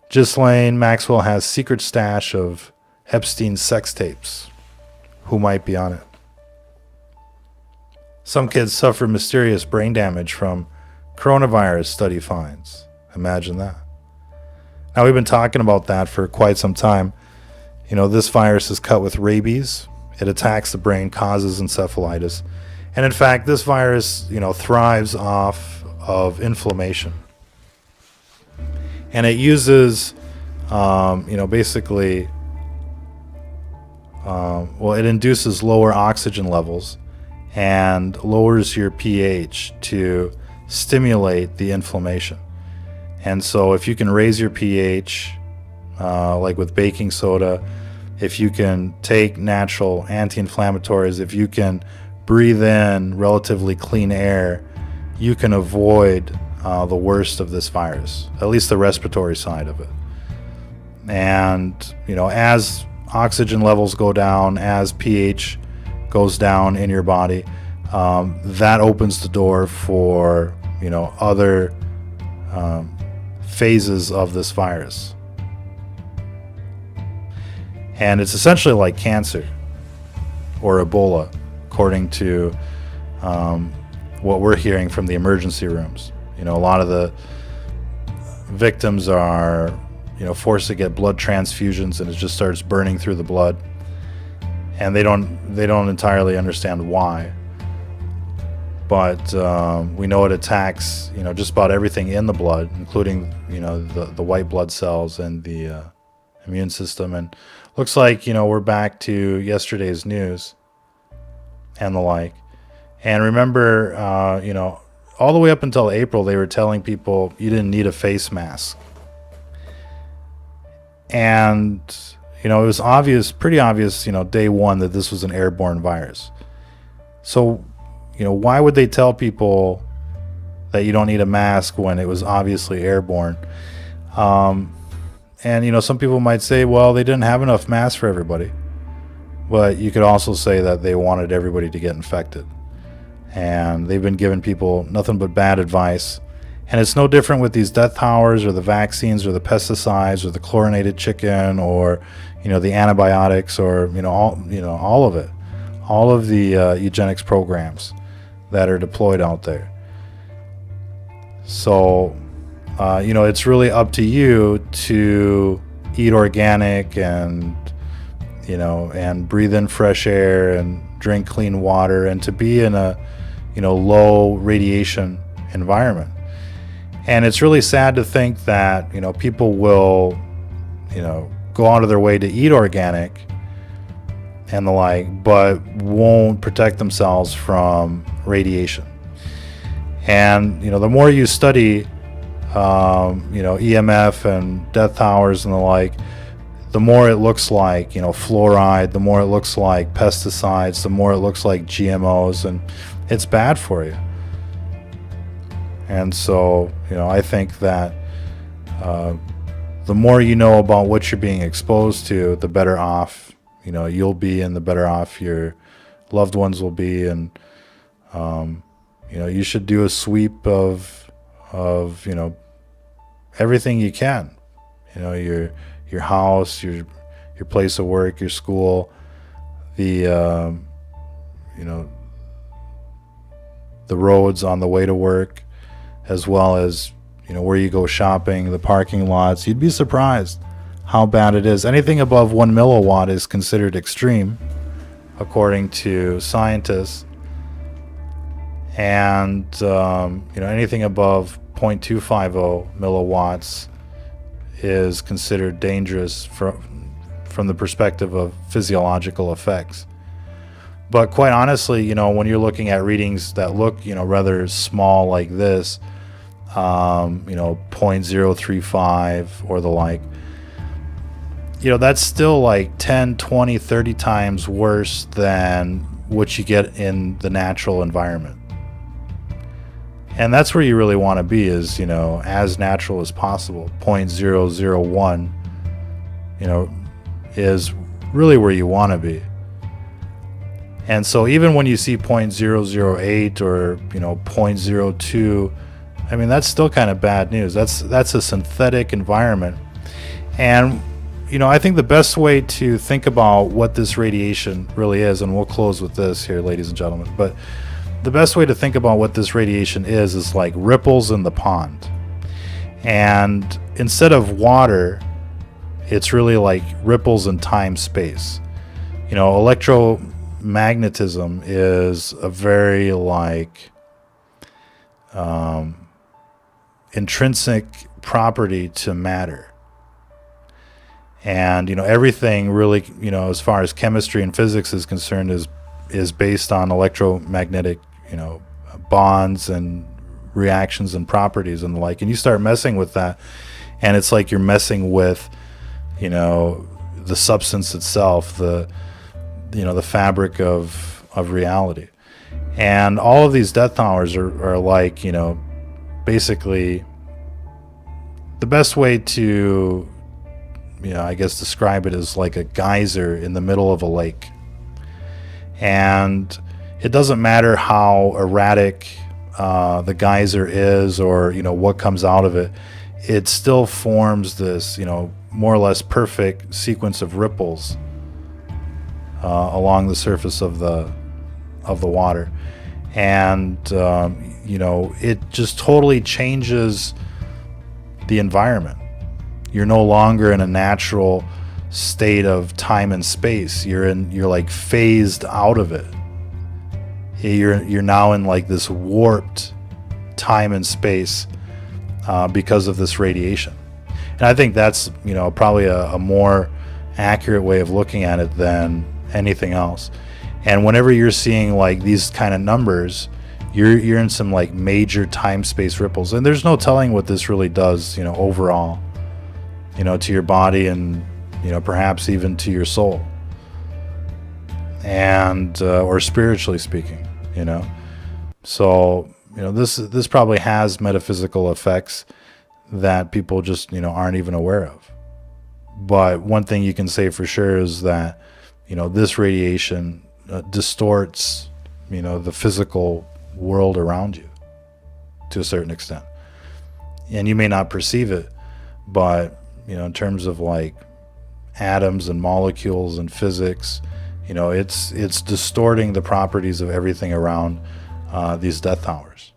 Ghislaine Maxwell has secret stash of Epstein's sex tapes. Who might be on it? Some kids suffer mysterious brain damage from coronavirus, study finds. Imagine that. Now, we've been talking about that for quite some time. You know, this virus is cut with rabies. It attacks the brain, causes encephalitis. And in fact, this virus, you know, thrives off of inflammation. And it uses, you know, basically, well, it induces lower oxygen levels and lowers your pH to stimulate the inflammation. And so if you can raise your pH, like with baking soda, if you can take natural anti-inflammatories, if you can breathe in relatively clean air, you can avoid the worst of this virus, at least the respiratory side of it. And, you know, as oxygen levels go down, as pH goes down in your body, that opens the door for, you know, other phases of this virus. And it's essentially like cancer or Ebola, according to what we're hearing from the emergency rooms. You know, a lot of the victims are, you know, forced to get blood transfusions, and it just starts burning through the blood, and they don't entirely understand why. But we know it attacks, you know, just about everything in the blood, including, you know, the white blood cells and the immune system. And looks like, you know, we're back to yesterday's news and the like. And remember, you know, all the way up until April, they were telling people you didn't need a face mask. And, you know, it was obvious, pretty obvious, you know, day one that this was an airborne virus. So, you know, why would they tell people that you don't need a mask when it was obviously airborne? And, you know, some people might say, well, they didn't have enough masks for everybody. But you could also say that they wanted everybody to get infected. And they've been giving people nothing but bad advice. And it's no different with these death towers or the vaccines or the pesticides or the chlorinated chicken or, you know, the antibiotics or, you know, all of it. All of the eugenics programs that are deployed out there. So, you know, it's really up to you to eat organic and, you know, and breathe in fresh air and drink clean water and to be in a, you know, low radiation environment. And it's really sad to think that, you know, people will, you know, go out of their way to eat organic and the like, but won't protect themselves from radiation. And, you know, the more you study, you know, EMF and death towers and the like, the more it looks like, you know, fluoride, the more it looks like pesticides, the more it looks like GMOs, and it's bad for you. And so, you know, I think that the more you know about what you're being exposed to, the better off, you know, you'll be, and the better off your loved ones will be. And, you know, you should do a sweep of, you know, everything you can, you know, your house, your place of work, your school, the, you know, the roads on the way to work, as well as, you know, where you go shopping, the parking lots. You'd be surprised how bad it is. Anything above 1 milliwatt is considered extreme, according to scientists. And, you know, anything above 0.250 milliwatts is considered dangerous from the perspective of physiological effects. But quite honestly, you know, when you're looking at readings that look, you know, rather small like this, you know, 0.035 or the like, you know, that's still like 10, 20, 30 times worse than what you get in the natural environment. And that's where you really want to be, is, you know, as natural as possible. 0.001, you know, is really where you want to be. And so even when you see 0.008 or, you know, 0.02, I mean, that's still kind of bad news. That's a synthetic environment. And, you know, I think the best way to think about what this radiation really is, and we'll close with this here, ladies and gentlemen, but the best way to think about what this radiation is like ripples in the pond. And instead of water, it's really like ripples in time-space. You know, electromagnetism is a very like intrinsic property to matter. And, you know, everything really, you know, as far as chemistry and physics is concerned, is based on electromagnetic, you know, bonds and reactions and properties and the like. And you start messing with that, and it's like you're messing with, you know, the substance itself, the, you know, the fabric of reality. And all of these death towers are like, you know, basically the best way to, you know, I guess describe it as like a geyser in the middle of a lake. And it doesn't matter how erratic the geyser is, or, you know, what comes out of it. It still forms this, you know, more or less perfect sequence of ripples along the surface of the water. And you know, it just totally changes the environment. You're no longer in a natural state of time and space. You're like phased out of it. You're now in like this warped time and space because of this radiation. And I think that's, you know, probably a more accurate way of looking at it than anything else. And whenever you're seeing like these kind of numbers, you're in some like major time space ripples, and there's no telling what this really does, you know, overall, you know, to your body, and you know, perhaps even to your soul, and or spiritually speaking, you know. So you know, this probably has metaphysical effects that people just, you know, aren't even aware of. But one thing you can say for sure is that, you know, this radiation distorts, you know, the physical world around you to a certain extent, and you may not perceive it, but you know, in terms of like atoms and molecules and physics, you know, it's distorting the properties of everything around these death hours.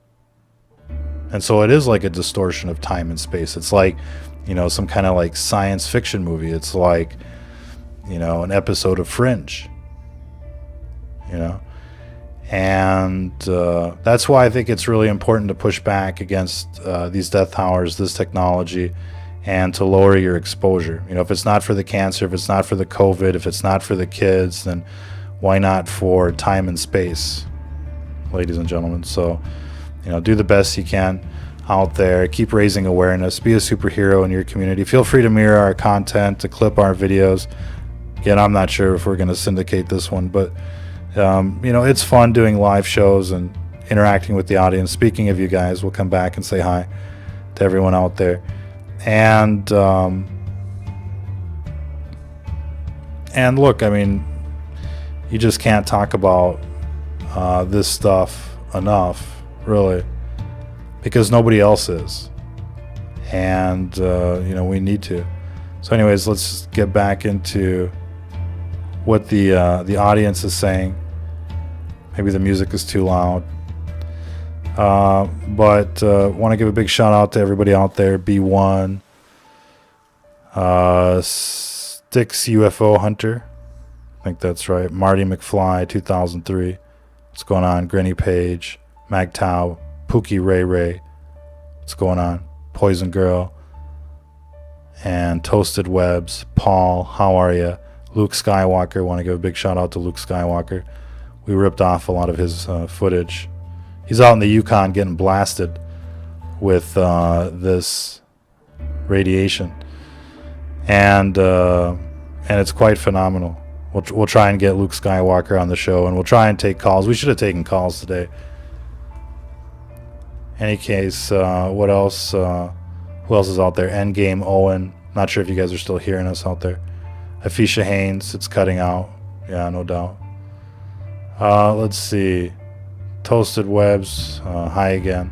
And so it is like a distortion of time and space. It's like, you know, some kind of like science fiction movie. It's like, you know, an episode of Fringe, you know. And that's why I think it's really important to push back against these death hours, this technology, and to lower your exposure. You know, if it's not for the cancer, if it's not for the COVID, if it's not for the kids, then why not for time and space, ladies and gentlemen? So, you know, do the best you can out there. Keep raising awareness. Be a superhero in your community. Feel free to mirror our content, to clip our videos. Again, I'm not sure if we're going to syndicate this one, but you know, it's fun doing live shows and interacting with the audience. Speaking of you guys, we'll come back and say hi to everyone out there. And look, I mean, you just can't talk about this stuff enough, really, because nobody else is. And you know, we need to. So anyways, let's get back into what the audience is saying. Maybe the music is too loud. But want to give a big shout out to everybody out there. B1, Sticks UFO Hunter, I think that's right. Marty McFly 2003. What's going on? Granny Page, Magtao, Pookie Ray Ray. What's going on? Poison Girl, and Toasted Webs. Paul, how are you? Luke Skywalker. Want to give a big shout out to Luke Skywalker. We ripped off a lot of his footage. He's out in the Yukon getting blasted with this radiation, and it's quite phenomenal. We'll try and get Luke Skywalker on the show, and we'll try and take calls. We should have taken calls today. Any case, what else? Who else is out there? Endgame Owen. Not sure if you guys are still hearing us out there. Afisha Haynes. It's cutting out. Yeah, no doubt. Let's see. Toasted Webs. Hi again.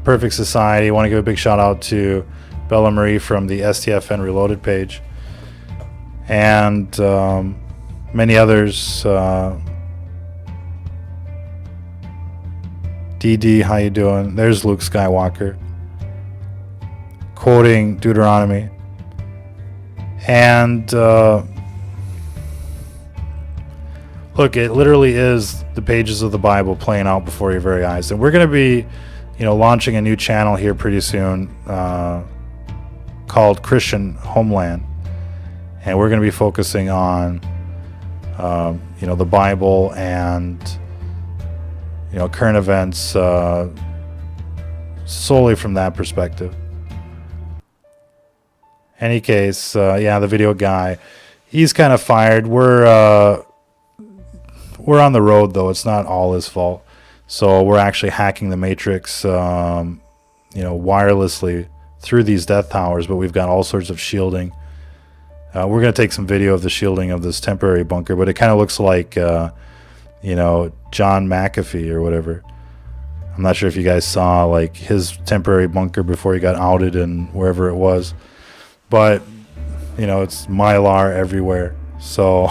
Perfect Society. Want to give a big shout out to Bella Marie from the STFN Reloaded page, and many others. DD, how you doing? There's Luke Skywalker quoting Deuteronomy. And look, it literally is the pages of the Bible playing out before your very eyes. And we're going to be, you know, launching a new channel here pretty soon called Christian Homeland. And we're going to be focusing on, you know, the Bible and, you know, current events solely from that perspective. Any case, yeah, the video guy, he's kind of fired. We're on the road, though. It's not all his fault. So we're actually hacking the matrix, you know, wirelessly through these death towers, but we've got all sorts of shielding. We're going to take some video of the shielding of this temporary bunker, but it kind of looks like, you know, John McAfee or whatever. I'm not sure if you guys saw, like, his temporary bunker before he got outed and wherever it was. But, you know, it's Mylar everywhere. So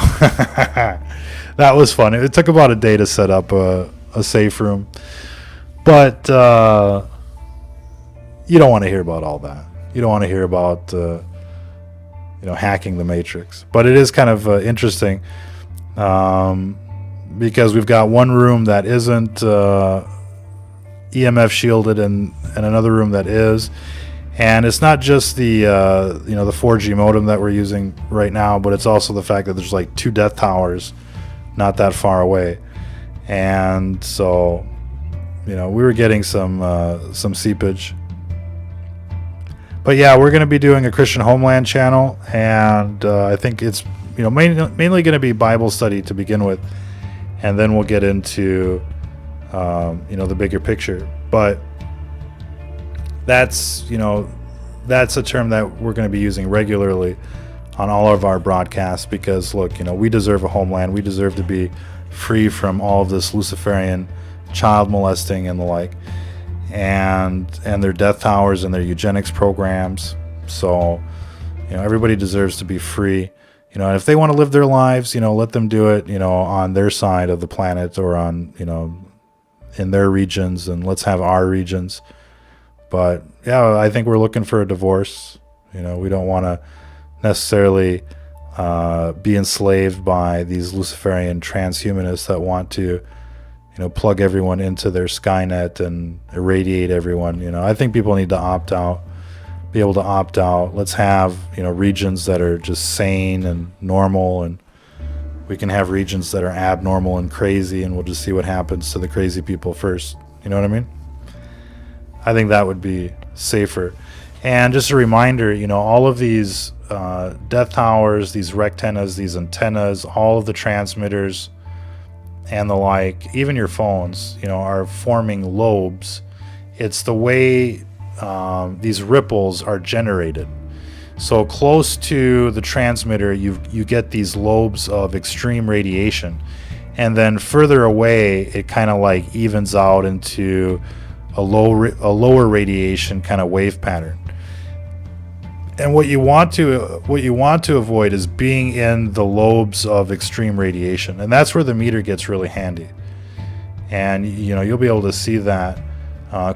that was fun. It took about a day to set up a safe room, but you don't want to hear about all that. You don't want to hear about hacking the matrix. But it is kind of interesting because we've got one room that isn't EMF shielded and another room that is. And it's not just the the 4G modem that we're using right now, but it's also the fact that there's like 2 death towers not that far away. And so we were getting some seepage. But yeah, we're going to be doing a Christian Homeland channel, and I think it's mainly going to be Bible study to begin with, and then we'll get into the bigger picture. But that's a term that we're going to be using regularly on all of our broadcasts, because look, we deserve a homeland. We deserve to be free from all of this Luciferian child molesting and the like, and their death towers and their eugenics programs. So everybody deserves to be free. And if they want to live their lives, let them do it, on their side of the planet, or on in their regions, and let's have our regions. But yeah, I think we're looking for a divorce. We don't want to necessarily be enslaved by these Luciferian transhumanists that want to plug everyone into their Skynet and irradiate everyone. I think people need to opt out, be able to opt out. Let's have regions that are just sane and normal, and we can have regions that are abnormal and crazy, and we'll just see what happens to the crazy people first. You know what I mean? I think that would be safer. And just a reminder, all of these death towers, these rectennas, these antennas, all of the transmitters and the like, even your phones, are forming lobes. It's the way these ripples are generated. So close to the transmitter, you get these lobes of extreme radiation, and then further away, it kind of like evens out into a lower radiation kind of wave pattern. And what you want to avoid is being in the lobes of extreme radiation, and that's where the meter gets really handy. And you'll be able to see that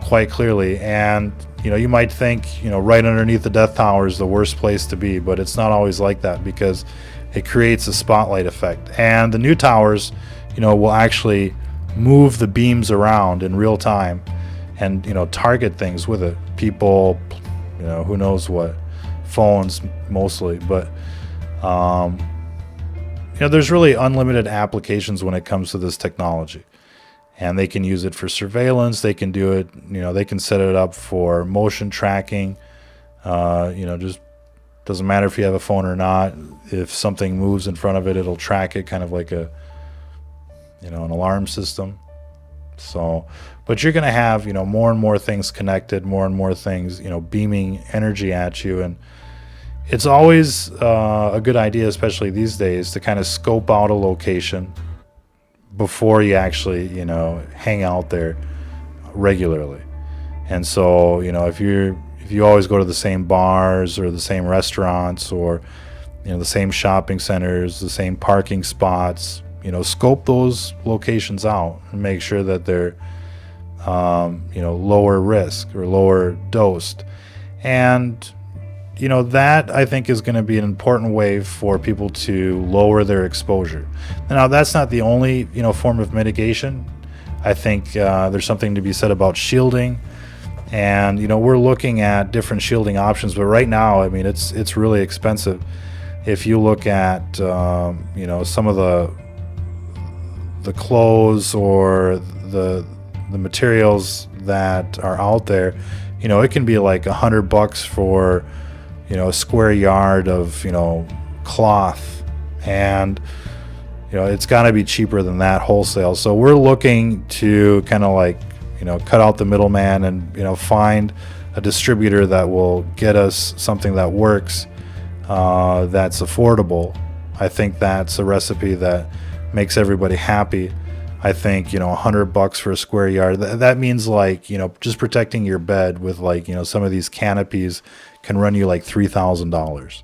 quite clearly. And you might think right underneath the death tower is the worst place to be, but it's not always like that, because it creates a spotlight effect. And the new towers will actually move the beams around in real time, and target things with it, people, who knows what, phones mostly. But there's really unlimited applications when it comes to this technology, and they can use it for surveillance. They can do it, they can set it up for motion tracking. Just doesn't matter if you have a phone or not. If something moves in front of it, it'll track it, kind of like an alarm system. So, but you're going to have, more and more things connected, more and more things, beaming energy at you. And it's always a good idea, especially these days, to kind of scope out a location before you actually, hang out there regularly. And so, if you always go to the same bars or the same restaurants, or, the same shopping centers, the same parking spots, scope those locations out and make sure that they're, lower risk or lower dosed. And, that I think is going to be an important way for people to lower their exposure. Now, that's not the only, form of mitigation. I think there's something to be said about shielding. And, we're looking at different shielding options, but right now, it's really expensive. If you look at, some of the clothes or the materials that are out there, it can be like $100 for, a square yard of, cloth, and, it's got to be cheaper than that wholesale. So we're looking to kind of like, cut out the middleman and, find a distributor that will get us something that works, that's affordable. I think that's a recipe that makes everybody happy. I think, $100 for a square yard, that means like, just protecting your bed with like, some of these canopies can run you like $3,000.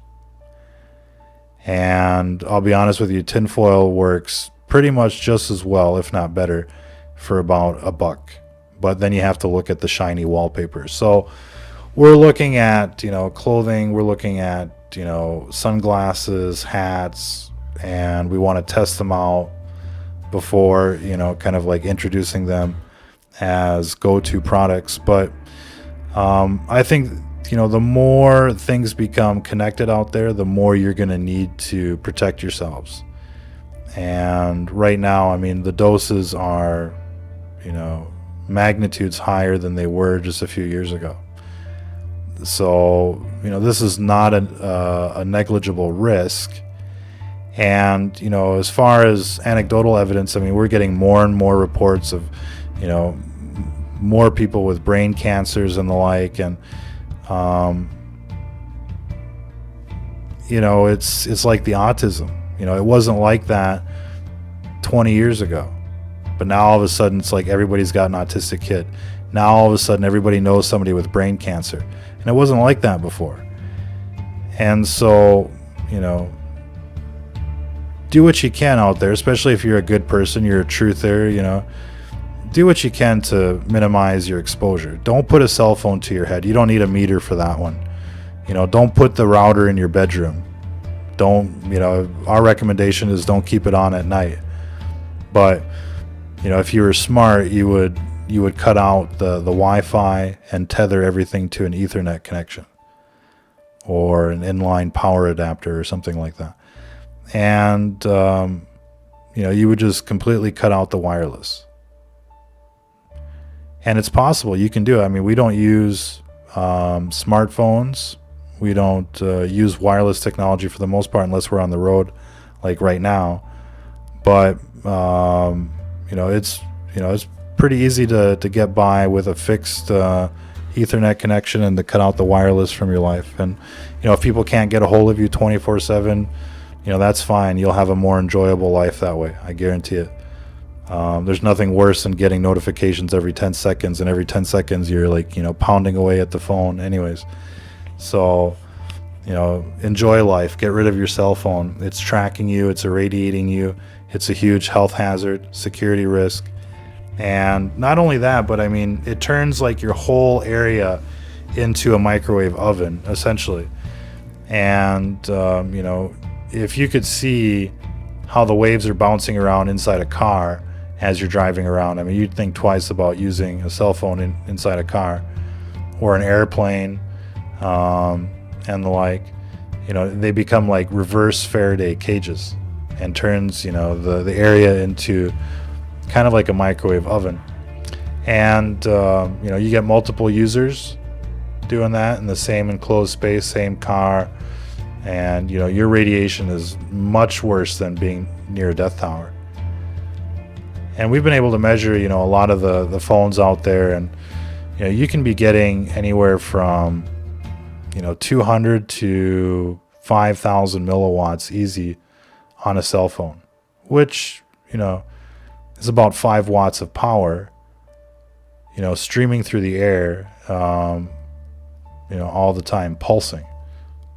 And I'll be honest with you, tinfoil works pretty much just as well, if not better, for about $1. But then you have to look at the shiny wallpaper. So we're looking at, clothing, we're looking at, sunglasses, hats, and we want to test them out before, kind of like introducing them as go-to products. But I think, the more things become connected out there, the more you're going to need to protect yourselves. And right now, I mean, the doses are, magnitudes higher than they were just a few years ago. So, this is not a negligible risk. And, as far as anecdotal evidence, I mean, we're getting more and more reports of, more people with brain cancers and the like. And, it's like the autism. It wasn't like that 20 years ago. But now all of a sudden, it's like everybody's got an autistic kid. Now all of a sudden, everybody knows somebody with brain cancer. And it wasn't like that before. And so, do what you can out there, especially if you're a good person, you're a truther, do what you can to minimize your exposure. Don't put a cell phone to your head. You don't need a meter for that one. Don't put the router in your bedroom. Our recommendation is don't keep it on at night. But, if you were smart, you would cut out the Wi-Fi and tether everything to an Ethernet connection or an inline power adapter or something like that. And, you would just completely cut out the wireless. And it's possible. You can do it. I mean, we don't use smartphones. We don't use wireless technology for the most part unless we're on the road, like right now. But, it's pretty easy to get by with a fixed Ethernet connection and to cut out the wireless from your life. And, if people can't get a hold of you 24/7, that's fine. You'll have a more enjoyable life that way. I guarantee it. There's nothing worse than getting notifications every 10 seconds, and every 10 seconds you're like, pounding away at the phone anyways. So, enjoy life. Get rid of your cell phone. It's tracking you. It's irradiating you. It's a huge health hazard, security risk. And not only that, but I mean, it turns like your whole area into a microwave oven, essentially. And, if you could see how the waves are bouncing around inside a car as you're driving around, I mean, you'd think twice about using a cell phone inside a car or an airplane, and the like. They become like reverse Faraday cages and turns, the area into kind of like a microwave oven. And, you get multiple users doing that in the same enclosed space, same car. And, your radiation is much worse than being near a death tower. And we've been able to measure, a lot of the phones out there. And, you can be getting anywhere from, 200 to 5,000 milliwatts easy on a cell phone, which, is about 5 watts of power, streaming through the air, all the time, pulsing.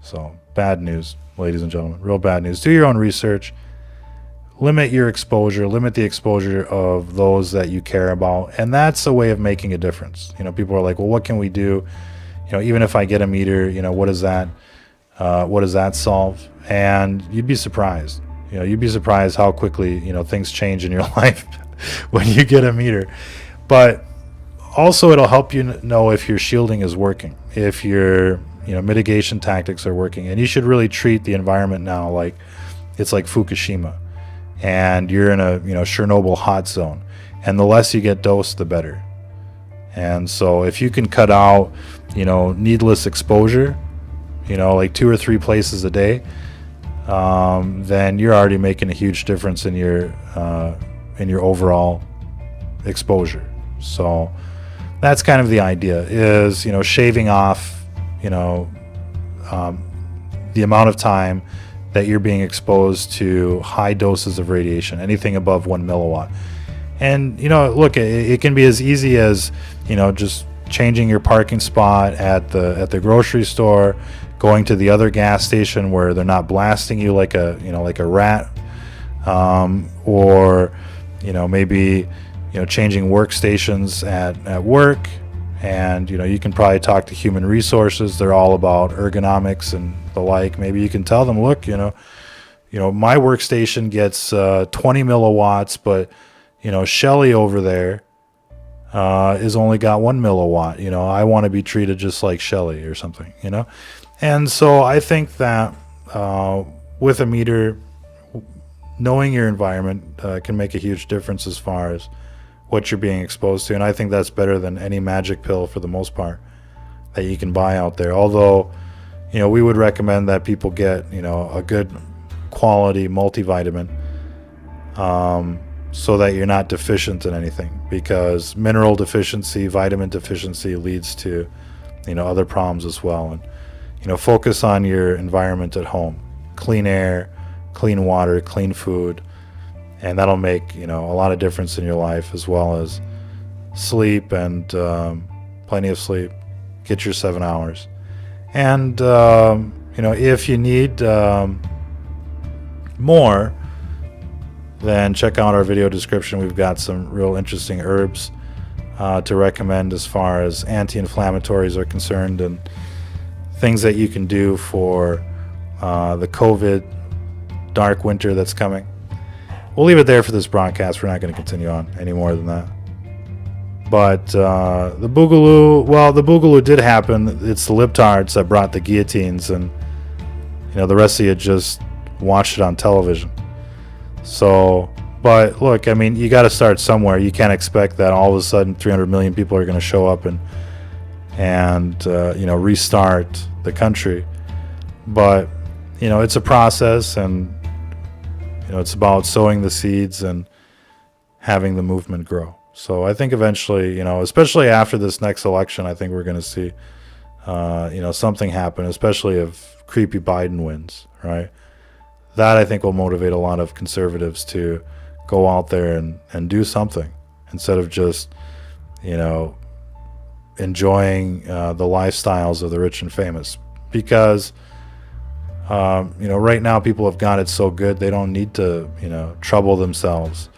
So bad news, ladies and gentlemen, real bad news. Do your own research. Limit your exposure, limit the exposure of those that you care about. And that's a way of making a difference. People are like, well, what can we do? Even if I get a meter, what does that solve? And you'd be surprised. You'd be surprised how quickly, things change in your life when you get a meter. But also it'll help you know if your shielding is working, if your, mitigation tactics are working. And you should really treat the environment now like it's like Fukushima and you're in a, Chernobyl hot zone. And the less you get dosed, the better. And so if you can cut out, needless exposure, like 2 or 3 places a day, then you're already making a huge difference in your overall exposure. So that's kind of the idea, is, shaving off, the amount of time that you're being exposed to high doses of radiation, anything above 1 milliwatt. And, look, it can be as easy as, just changing your parking spot at the grocery store, going to the other gas station where they're not blasting you like a, you know, like a rat, or, you know, maybe, you know, changing workstations at work. And, you know, you can probably talk to human resources. They're all about ergonomics and the like. Maybe you can tell them, look, you know, my workstation gets 20 milliwatts, but, you know, Shelly over there is only got 1 milliwatt. You know, I want to be treated just like Shelly or something, you know. And so I think that with a meter, knowing your environment can make a huge difference as far as what you're being exposed to. And I think that's better than any magic pill for the most part that you can buy out there. Although, you know, we would recommend that people get, you know, a good quality multivitamin, so that you're not deficient in anything, because mineral deficiency, vitamin deficiency leads to, you know, other problems as well. And, you know, focus on your environment at home, clean air, clean water, clean food, and that'll make, you know, a lot of difference in your life, as well as sleep and plenty of sleep. Get your 7 hours. And, you know, if you need more, then check out our video description. We've got some real interesting herbs to recommend as far as anti-inflammatories are concerned, and things that you can do for the COVID dark winter that's coming. We'll leave it there for this broadcast. We're not going to continue on any more than that. But the Boogaloo, well, the Boogaloo did happen. It's the libtards that brought the guillotines, and, you know, the rest of you just watched it on television. So, but look, I mean, you got to start somewhere. You can't expect that all of a sudden 300 million people are going to show up and you know, restart the country. But, you know, it's a process, and, you know, it's about sowing the seeds and having the movement grow. So I think eventually, you know, especially after this next election, I think we're going to see, you know, something happen, especially if creepy Biden wins, right? That, I think, will motivate a lot of conservatives to go out there and do something, instead of just, you know, enjoying the lifestyles of the rich and famous. Because, you know, right now people have got it so good, they don't need to, you know, trouble themselves.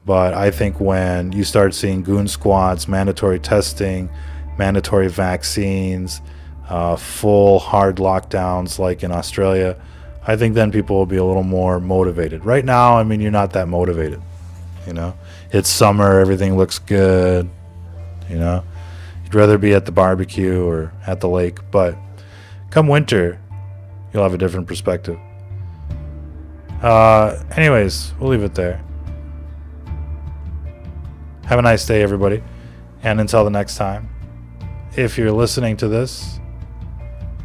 But I think when you start seeing goon squads, mandatory testing, mandatory vaccines, full hard lockdowns like in Australia, I think then people will be a little more motivated. Right now, I mean, you're not that motivated, you know. It's summer, everything looks good, you know. You'd rather be at the barbecue or at the lake. But come winter, you'll have a different perspective. Anyways, we'll leave it there. Have a nice day, everybody. And until the next time, if you're listening to this